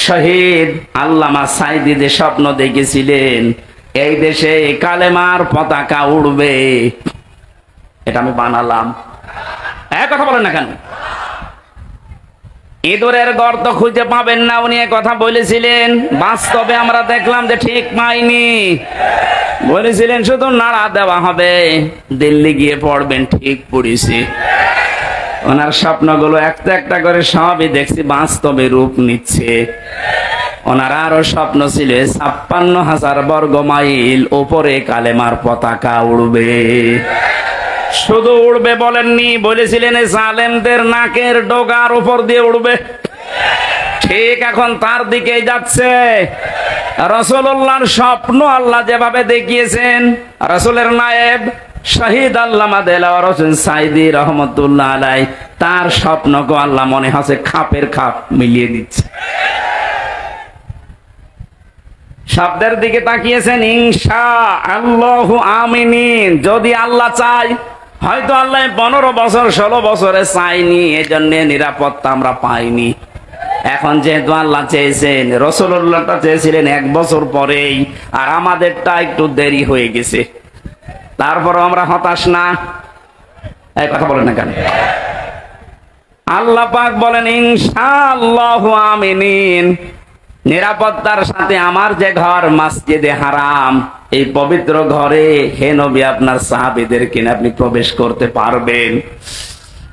শহীদ আল্লামা সাঈদী যে স্বপ্ন দেখেছিলেন এই দেশে কালেমার পতাকা উড়বে, এটা আমি বানালাম। এক কথা বলেন না কেন? ইঁদুরের গর্ত খুঁজে পাবেন না, উনি কথা বলেছিলেন। বাস্তবে আমরা দেখলাম যে ঠিক পাইনি। বলেছিলেন শুধু নাড়া দেওয়া হবে, দিল্লি গিয়ে পড়বেন, ঠিক পড়েছি। ওনার স্বপ্নগুলো একটা একটা করে সবই দেখছি বাস্তবে রূপ নিচ্ছে। ওনার আরো স্বপ্ন ছিল ৫৬,০০০ বর্গ মাইল উপরে কালেমার পতাকা উড়বে। শুধু উড়বে বলেননি, বলেছিলেন জালেমদের নাকের ডগার উপর দিয়ে উড়বে। ঠিক এখন তার দিকে যাচ্ছে। রাসূলুল্লাহর স্বপ্ন আল্লাহ যেভাবে দেখিয়েছেন, রাসূলের নায়েব শহীদ আল্লামা দেলাওয়ার হোসেন সাঈদী রহমতুল্লাহ আলাইহি তার স্বপ্নকে আল্লাহ মনে হচ্ছে খাপের খাপ মিলিয়ে দিচ্ছে। শব্দের দিকে তাকিয়েছেন, ইনশাআল্লাহু আমিনিন, যদি আল্লাহ চায়। হয়তো আল্লাহ 15 বছর 16 বছরে চাইনি, এজন্য নিরাপত্তা আমরা পাইনি। এখন যেহেতু আল্লাহ চেয়েছেন, রাসূলুল্লাহটা চেয়েছিলেন 1 বছর পরেই, আর আমাদেরটা একটু দেরি হয়ে গেছে। তারপর আমরা হতাশ না। এই কথা বলেন না কেন? আল্লাহ পাক বলেন ইনশাআল্লাহু আমিনিন, নিরাপত্তার সাথে আমার যে ঘর মসজিদে হারাম, এই পবিত্র ঘরে হে নবী আপনার সাহাবীদেরকে আপনি প্রবেশ করতে পারবেন।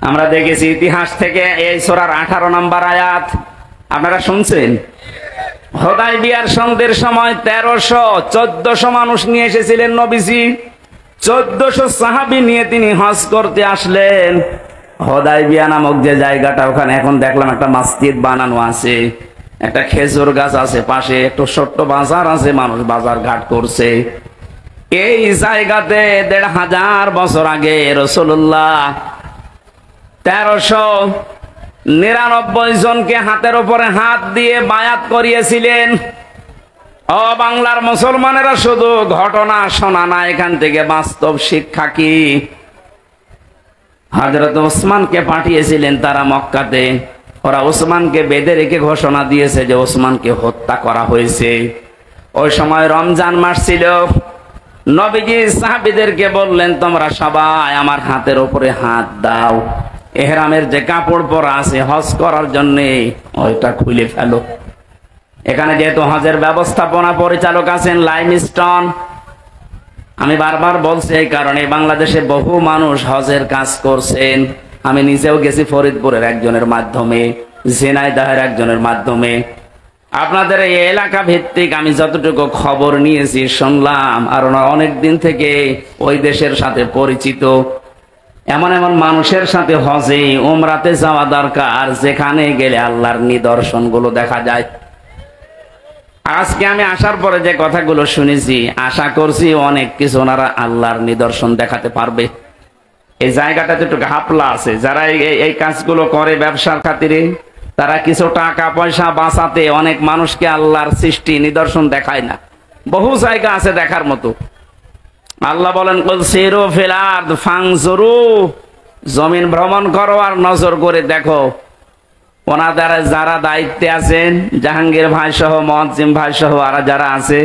আমরা দেখেছি ইতিহাস থেকে এই সূরার 18 নম্বর আয়াত আপনারা শুনছেন। হুদায়বিয়ার সন্ধির সময় ১৩০০-১৪০০ মানুষ নিয়ে এসেছিলেন নবীজি। ১৪০০ সাহাবী নিয়ে তিনি হজ করতে আসলেন। হুদায়বিয়া নামক যে জায়গাটা, ওখানে এখন দেখলাম একটা মসজিদ বানানো আছে, একটা খেজুর গাছ আছে পাশে, একটু ছোট্ট বাজার আছে, মানুষ বাজার ঘাট করছে। এই জায়গাতে ১৫০০ বছর আগে রাসূলুল্লাহ ১৩৯৯ জনকে হাতের উপরে হাত দিয়ে বায়াত করিয়েছিলেন। ও বাংলার মুসলমানেরা, শুধু ঘটনা শোনা না, এখান থেকে বাস্তব শিক্ষা কি? হযরত ওসমানকে পাঠিয়েছিলেন তারা মক্কাতে। ওরা ওসমানকে বেঁধে রেখে ঘোষণা দিয়েছে যে ওসমানকে হত্যা করা হয়েছে। ওই সময় রমজান মাস ছিল। নবীজি সাহাবীদেরকে বললেন, তোমরা সবাই আমার হাতের উপরে হাত দাও, ইহরামের যে কাপড় পরা আছে হজ করার জন্য ওইটা খুলে ফেলো। এখানে যেহেতু হজের ব্যবস্থাপনা পরিচালক আছেন লাইমস্টোন, আমি বারবার বলছি এই কারণে বাংলাদেশে বহু মানুষ হজের কাজ করছেন। আমি নিজেও গেছি ফরিদপুরের একজনের মাধ্যমে, ঝিনাইদহের একজনের মাধ্যমে। আপনাদের এই এলাকা ভিত্তিক আমি যতটুকু খবর নিয়েছি, শুনলাম, আর ওনারা অনেক দিন থেকে ওই দেশের সাথে পরিচিত। এমন এমন মানুষের সাথে হজে উমরাতে যাওয়া দরকার, যেখানে গেলে আল্লাহর নিদর্শন গুলো দেখা যায়। আজকে আমি আসার পরে যে কথাগুলো শুনেছি, আশা করছি অনেক কিছু ওনারা আল্লাহর নিদর্শন দেখাতে পারবে। এই জায়গাটাতে একটু ঘাপলা আছে। যারা এই কাজগুলো করে ব্যবসার খাতিরে, তারা কিছু টাকা পয়সা বাঁচাতে অনেক মানুষকে আল্লাহর সৃষ্টি নিদর্শন দেখায় না। বহু জায়গা আছে দেখার মতো। আল্লাহ বলেন, কুল সিরু ফিল আরদ ফানজুরু, জমিন ভ্রমণ করো আর নজর করে দেখো। ওনাদের যারা দায়িত্বে আছেন, জাহাঙ্গীর ভাই সহ, মুয়াজ্জিম ভাই সহ আর যারা আছে,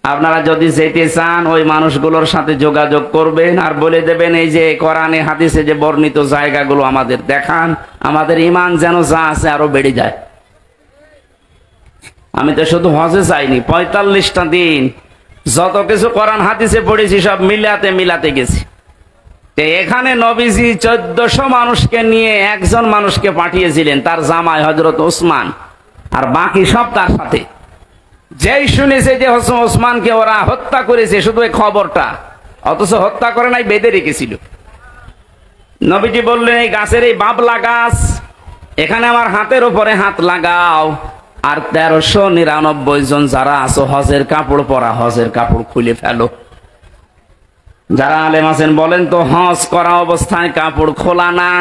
আপনারা যদি যেতে চান ওই মানুষগুলোর সাথে যোগাযোগ করবেন আর বলে দেবেন, এই যে কোরআনে হাদিসে যে বর্ণিত জায়গাগুলো আমাদের দেখান, আমাদের ঈমান যেন যা আছে আরো বেড়ে যায়। আমি তো শুধু হজে চাইনি, ৪৫টা দিন যত কিছু কোরআন হাদিসে পড়েছি সব মিলাতে গেছি। এখানে নবীজি ১৪০০ মানুষকে নিয়ে একজন মানুষকে পাঠিয়েছিলেন, তার জামাই হযরত ওসমান, আর বাকি সব তার সাথে। যেই শুনেছে যে ওসমানকে ওরা হত্যা করেছে, শুধু এই খবরটা, অথচ হত্যা করে নাই, বেঁধে রেখেছিল। নবীজি বললেন, এই গাছের এই বাবলা গাছ, এখানে আমার হাতের উপরে হাত লাগাও, আর 1399 জন যারা আছো হজের কাপড় পরা, হজের কাপড় খুলে ফেলো। যারা আলেম আছেন বলেন তো, হজ করা অবস্থায় কাপড় খোলা না।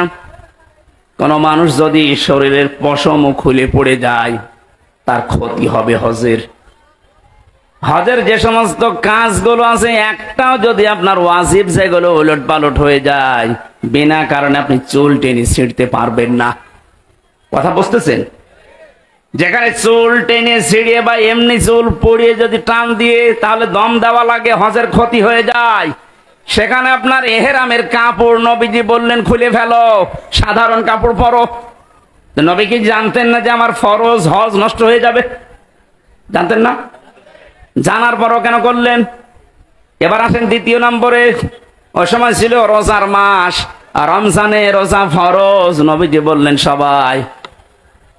কোন মানুষ যদি শরীরের পশম খুলে পড়ে যায়, তার ক্ষতি হবে হজের। হজের যে সমস্ত কাজগুলো আছে, একটাও যদি আপনার ওয়াজিব যেগুলো উলট পালট হয়ে যায়, বিনা কারণে আপনি চুল টেনে ছিঁড়তে পারবেন না। কথা বুঝতেছেন? যেখানে চুল টেনে ছিঁড়িয়ে বা এমনি চুল পড়িয়ে যদি টান দিয়ে তাহলে দম দেওয়া লাগে, হজের ক্ষতি হয়ে যায়। সেখানে আপনার এহরামের কাপড় নবীজি বললেন খুলে ফেলো, সাধারণ কাপড় পরো। নবী কি জানতেন না যে আমার ফরজ হজ নষ্ট হয়ে যাবে? জানতেন না? জানার পরও কেন করলেন? এবার আসেন দ্বিতীয় নম্বরে। ওই সময় ছিল রোজার মাস, রমজানে রোজা ফরজ। নবীজি বললেন সবাই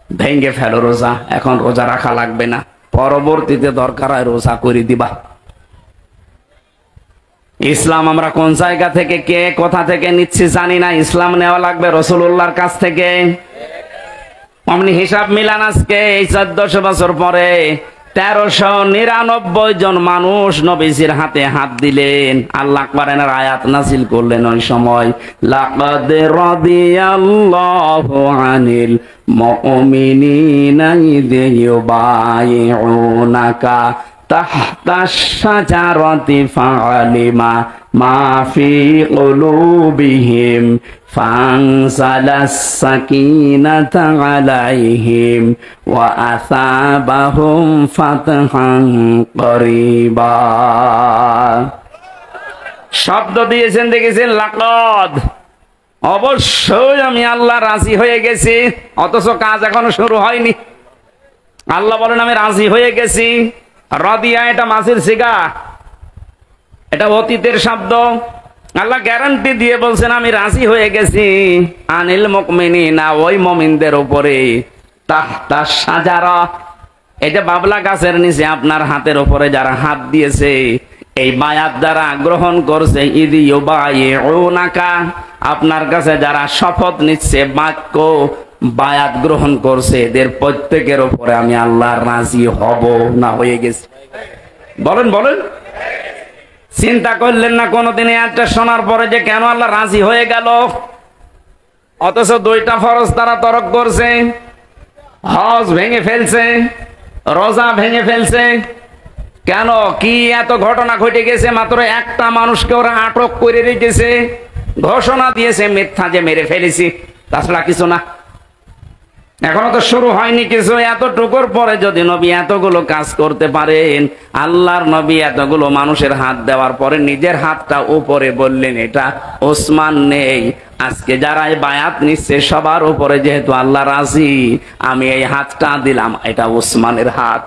ভেঙ্গে ফেলো রোজা, এখন রোজা রাখা লাগবে না, পরবর্তীতে দরকার হয় রোজা করে দিবা। ইসলাম আমরা কোন জায়গা থেকে, কে কোথা থেকে নিচ্ছি জানি না, ইসলাম নেওয়া লাগবে রাসূলুল্লাহর কাছ থেকে। আপনি হিসাব মিলান, আজকে এই 1400 বছর পরে 1399 জন মানুষ নবীজির হাতে হাত দিলেন। আল্লাহ কোরআনের আয়াত নাযিল করলেন ওই সময়, লাকাদ রাদিয়াল্লাহু আনিল মুমিনিনা ইয ইউবাইউনাকা তাহতাশ শাজারাতি ফাআলিমা মা ফি কুলুবিহিম ফানজালাস সাকিনাতা আলাইহিম ওয়া আসাবাহুম ফাতহান করিবা। শব্দ দিয়েছেন, দেখেছেন লাকাদ, অবশ্যই আমি আল্লাহ রাজি হয়ে গেছি। অথচ কাজ এখনো শুরু হয়নি। আল্লাহ বলেন আমি রাজি হয়ে গেছি। রাদিয়া এটা মাসির সিগা, এটা অতীতের শব্দ। আল্লাহ গ্যারান্টি দিয়ে বলছেন আমি রাজি হয়ে গেছি আনিল মুমিনিনা, ওই মুমিনদের উপরে, তাহতা শাজারা, এই যে বাবলা গাছের নিচে আপনার হাতের উপরে যারা হাত দিয়েছে, এই বায়াত দ্বারা গ্রহণ করছে, ইদ ইউবাইউনাকা, আপনার কাছে যারা শপথ নিচ্ছে, বাক্য বায়াত গ্রহণ করছে, এদের প্রত্যেকের উপরে আমি আল্লাহ রাজি হব না হয়ে গেছি। বলেন বলেন, চিন্তা করলেন না কোনদিন একটা শোনার পরে যে কেন আল্লাহ রাজি হয়ে গেল? অথচ 2টা ফরজ তারা তরক করছে, হজ ভেঙে ফেলছে, রোজা ভেঙে ফেলছে। কেন? কি এত ঘটনা ঘটে গেছে? মাত্র একটা মানুষকে ওরা আটক করে রেখেছে, ঘোষণা দিয়েছে মিথ্যা যে মেরে ফেলেছি, তাছাড়া কিছু না। এখনো তো শুরু হয়নি কিছু। এতটুকুর পরে যদি নবী এতগুলো কাজ করতে পারেন, আল্লাহর নবী এতগুলো মানুষের হাত দেওয়ার পরে নিজের হাতটা উপরে বললেন এটা ওসমান নেই। আজকে যারা এই বায়াত নিচ্ছে সবার উপরে যেহেতু আল্লাহ রাজি, আমি এই হাতটা দিলাম, এটা ওসমানের হাত।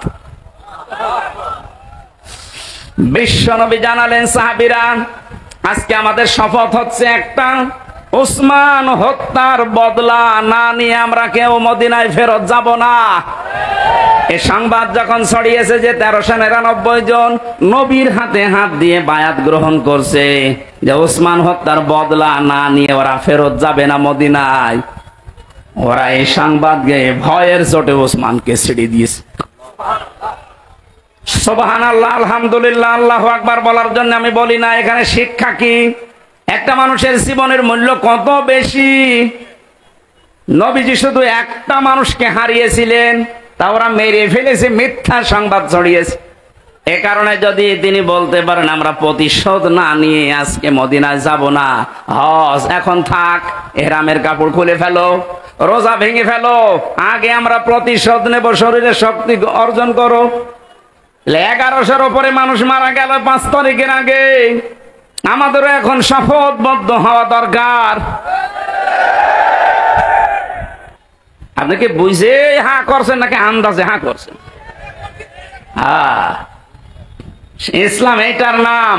বিশ্ব নবী জানালেন সাহাবীরা, আজকে আমাদের শপথ হচ্ছে একটা, ওসমান হত্যার বদলা না নিয়ে আমরা কেউ মদিনায় ফেরত যাব না। এই সংবাদ যখন ছড়িয়েছে যে 1399 জন নবীর হাতে হাত দিয়ে বায়াত গ্রহণ করছে যে ওসমান হত্যার বদলা না নিয়ে ওরা ফেরত যাবে না মদিনায়, ওরা এই সংবাদ গিয়ে ভয়ের চোটে ওসমানকে ছেড়ে দিয়েছে। সুবহানাল্লাহ, আলহামদুলিল্লাহ, আল্লাহু আকবার বলার জন্য আমি বলি না। এখানে শিক্ষা কি? একটা মানুষের জীবনের মূল্য কত বেশি। নবীজি শুধু একটা মানুষকে হারিয়েছিলেন, তা ওরা মেরে ফেলেছে, মিথ্যা সংবাদ ছড়িয়েছে। এ কারণে যদি তিনি বলতে পারেন আমরা প্রতিশোধ না নিয়ে আজকে মদিনায় যাব না, হজ এখন থাক, ইহরামের কাপড় খুলে ফেলো, রোজা ভেঙে ফেলো, আগে আমরা প্রতিশোধ নেব, শরীরে শক্তি অর্জন করো। 1100-র উপরে মানুষ মারা গেল 5 তারিখের আগে। আমাদেরও এখন শপথবদ্ধ হওয়া দরকার। আপনি কি বুঝে হা করছেন নাকি আন্দাজে হা করছেন? ইসলাম এইটার নাম।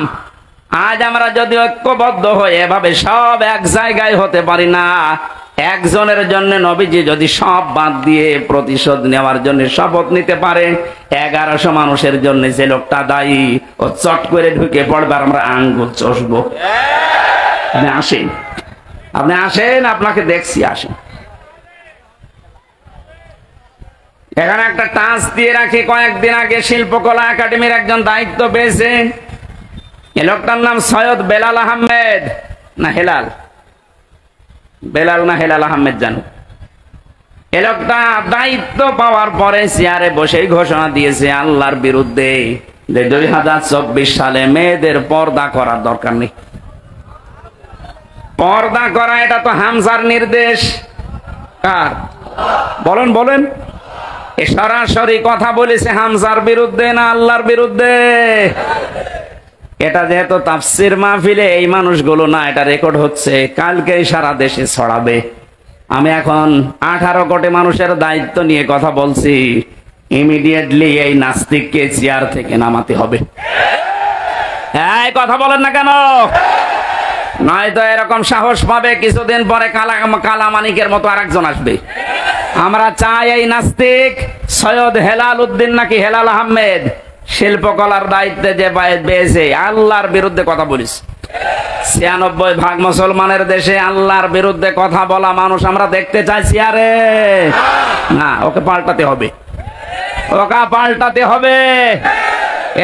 আজ আমরা যদি ঐক্যবদ্ধ হয়ে এভাবে সব এক জায়গায় হতে পারি না, একজনের জন্য নবীজি যদি সব বাদ দিয়ে প্রতিশোধ নেওয়ার জন্য শপথ নিতে পারে, 1100 মানুষের জন্য যে লোকটা দায়ী ও চট করে ঢুকে পড়বে, আমরা আঙ্গুল চষবো। আসেন আপনি আসেন, আপনাকে দেখছি, আসেন। এখানে একটা টাচ দিয়ে রাখি, কয়েকদিন আগে শিল্পকলা একাডেমির একজন দায়িত্ব পেয়েছে। এই লোকটার নাম সৈয়দ বেলাল আহমেদ, না হেলাল, বেলাল না হেলাল আহমেদ জানো। এই লোকটা দায়িত্ব পাওয়ার পরে চেয়ারে বসেই ঘোষণা দিয়েছে আল্লাহর বিরুদ্ধে যে 2024 সালে মেয়েদের পর্দা করার দরকার নেই। পর্দা করা এটা তো হামজার নির্দেশ। কার? বলেন বলেন। এ সরাসরি কথা বলেছে হামজার বিরুদ্ধে না আল্লাহর বিরুদ্ধে? এটা যেহেতু তাফসির মাহফিলে এই মানুষগুলো না, এটা রেকর্ড হচ্ছে, কালকেই সারা দেশে ছড়াবে। আমি এখন 18 কোটি মানুষের দায়িত্ব নিয়ে কথা বলছি। ইমিডিয়েটলি এই নাস্তিককে চেয়ার থেকে নামাতে হবে। এই কথা বলেন না কেন? নয়তো এরকম সাহস পাবে, কিছুদিন পরে কালা মানিকের মতো আরেকজন আসবে। আমরা চাই এই নাস্তিক সৈয়দ হেলাল উদ্দিন নাকি হেলাল আহমেদ শিল্পকলার দায়িত্বে যে পেয়েছে, আল্লাহর বিরুদ্ধে কথা বলিস। 96% মুসলমানের দেশে আল্লাহর বিরুদ্ধে কথা বলা মানুষ আমরা দেখতে চাইছি। আরে না, ওকে পাল্টাতে হবে, ওকে পাল্টাতে হবে।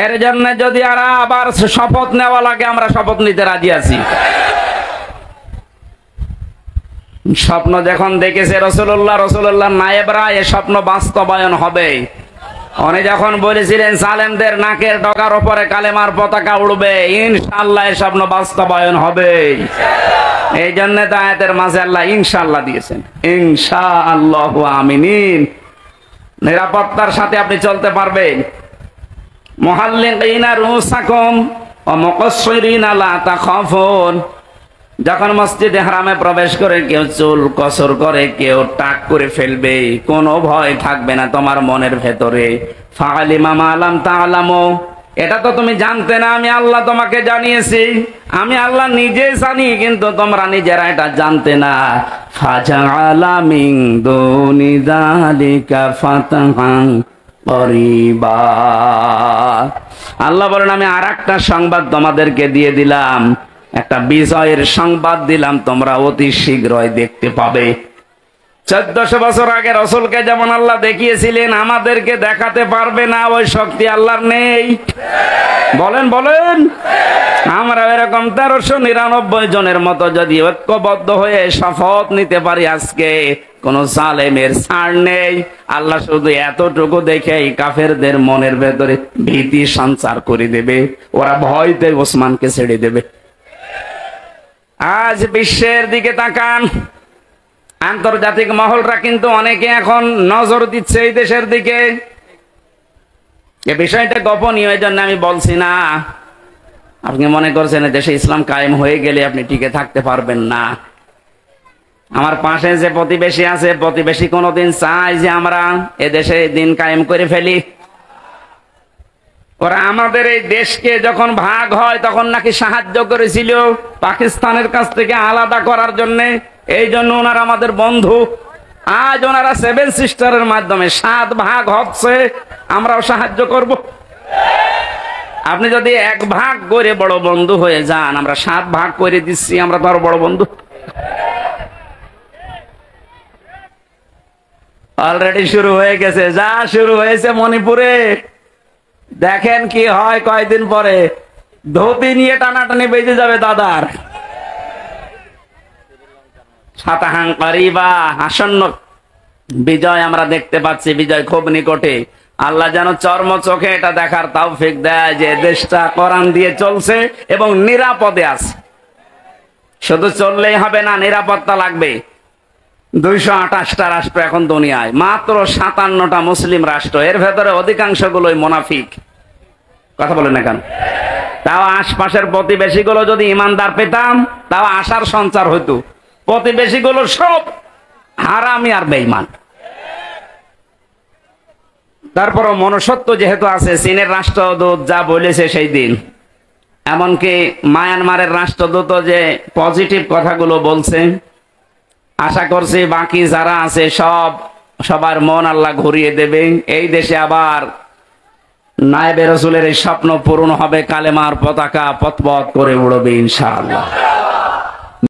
এর জন্য যদি আর আবার শপথ নেওয়া লাগে, আমরা শপথ নিতে রাজি আছি। স্বপ্ন যখন দেখেছে রসুল্লাহ নায়েবরা, এ স্বপ্ন বাস্তবায়ন হবে। উনি যখন বলেছিলেন সালেমদের নাকের ডগার উপরে কালেমার পতাকা উড়বে, ইনশাআল্লাহ এ স্বপ্ন বাস্তবায়ন হবে। এই জন্য আয়াতের মাঝে আল্লাহ ইনশাআল্লাহ দিয়েছেন, ইনশাআল্লাহু আমিনিন। নিরাপত্তার সাথে আপনি চলতে পারবেন। মুহাল্লিকিনা রুসাকুম ওয়া মুকাসসিরিনা লা তাখাফুন। যখন মসজিদে হারামে প্রবেশ করে কেউ চুল কসর করে, কেউ টাক করে ফেলবে, কোনো ভয় থাকবে না তোমার মনের ভেতরে। ফাআলিমা মা লাম তা'লামু, এটা তো তুমি জানতে না, আমি আল্লাহ তোমাকে জানিয়েছি। আমি আল্লাহ নিজে জানি, কিন্তু তোমরা নিজেরা এটা জানতে না। ফাজআলা মিন দুনি যালিকা ফাতহান করিবা। আল্লাহ বলেন আমি আরেকটা সংবাদ তোমাদেরকে দিয়ে দিলাম, একটা বিজয়ের সংবাদ দিলাম, তোমরা অতি শীঘ্রই দেখতে পাবে। 1400 বছর আগে রসুলকে যেমন আল্লাহ দেখিয়েছিলেন, আমাদেরকে দেখাতে পারবে না, ওই শক্তি আল্লাহর নেই। বলেন বলেন। আমরা এরকম 1399 জনের মতো যদি ঐক্যবদ্ধ হয়ে শপথ নিতে পারি, আজকে কোন জালেমের ছাড় নেই। আল্লাহ শুধু এতটুকু দেখেই কাফেরদের মনের ভেতরে ভীতি সঞ্চার করে দেবে, ওরা ভয়তে ওসমানকে ছেড়ে দেবে। আজ বিশ্বের দিকে তাকান, আন্তর্জাতিক মহলরা কিন্তু অনেকে এখন নজর দিচ্ছে এই দেশের দিকে। এই বিষয়টা গোপনীয়, এই জন্য আমি বলছি না। আপনি মনে করছেন দেশে ইসলাম কায়েম হয়ে গেলে আপনি টিকে থাকতে পারবেন না। আমার পাশে যে প্রতিবেশী আছে, প্রতিবেশী কোনোদিন চায় যে আমরা এদেশে দিন কায়েম করে ফেলি? ওরা আমাদের এই দেশকে যখন ভাগ হয় তখন নাকি সাহায্য করেছিল পাকিস্তানের কাছ থেকে আলাদা করার জন্য। এই জন্য ওনারা আমাদের বন্ধু। আজ ওনারা 7 সিস্টারের মাধ্যমে 7 ভাগ হচ্ছে, আমরাও সাহায্য করব। আপনি যদি 1 ভাগ করে বড় বন্ধু হয়ে যান, আমরা 7 ভাগ করে দিচ্ছি, আমরা তো আরো বড় বন্ধু। অলরেডি শুরু হয়ে গেছে, যা শুরু হয়েছে মণিপুরে, দেখেন কি হয় কয়েকদিন পরে। ধুতি নিয়ে টানাটানি বেজে যাবে দাদার। ফাতহান করিবা, আসন্ন বিজয় আমরা দেখতে পাচ্ছি, বিজয় খুব নিকটে। আল্লাহ যেন চর্ম চোখে এটা দেখার তৌফিক দেয় যে দেশটা কোরআন দিয়ে চলছে এবং নিরাপদে আছে। শুধু চললেই হবে না, নিরাপত্তা লাগবে। 228টা রাষ্ট্র এখন দুনিয়ায়, মাত্র 57টা মুসলিম রাষ্ট্র, এর ভেতরে অধিকাংশগুলোই মুনাফিক। কথা বলেন না কেন? তাও আশপাশের প্রতিবেশীগুলো যদি ইমানদার পেতাম, তাও আশার সঞ্চার হইতো। প্রতিবেশীগুলো সব হারামি আর বেঈমান। তারপরও মনুষ্যত্ব যেহেতু আছে, চীনের রাষ্ট্রদূত যা বলেছে সেই দিন, এমনকি মায়ানমারের রাষ্ট্রদূত যে পজিটিভ কথাগুলো বলছে, আশা করছি বাকি যারা আছে সবার মন আল্লাহ ঘুরিয়ে দেবে। এই দেশে আবার নায়েবে রাসূলের এই স্বপ্ন পূরণ হবে, কালেমার পতাকা পথ পথ করে উড়বে ইনশাআল্লাহ।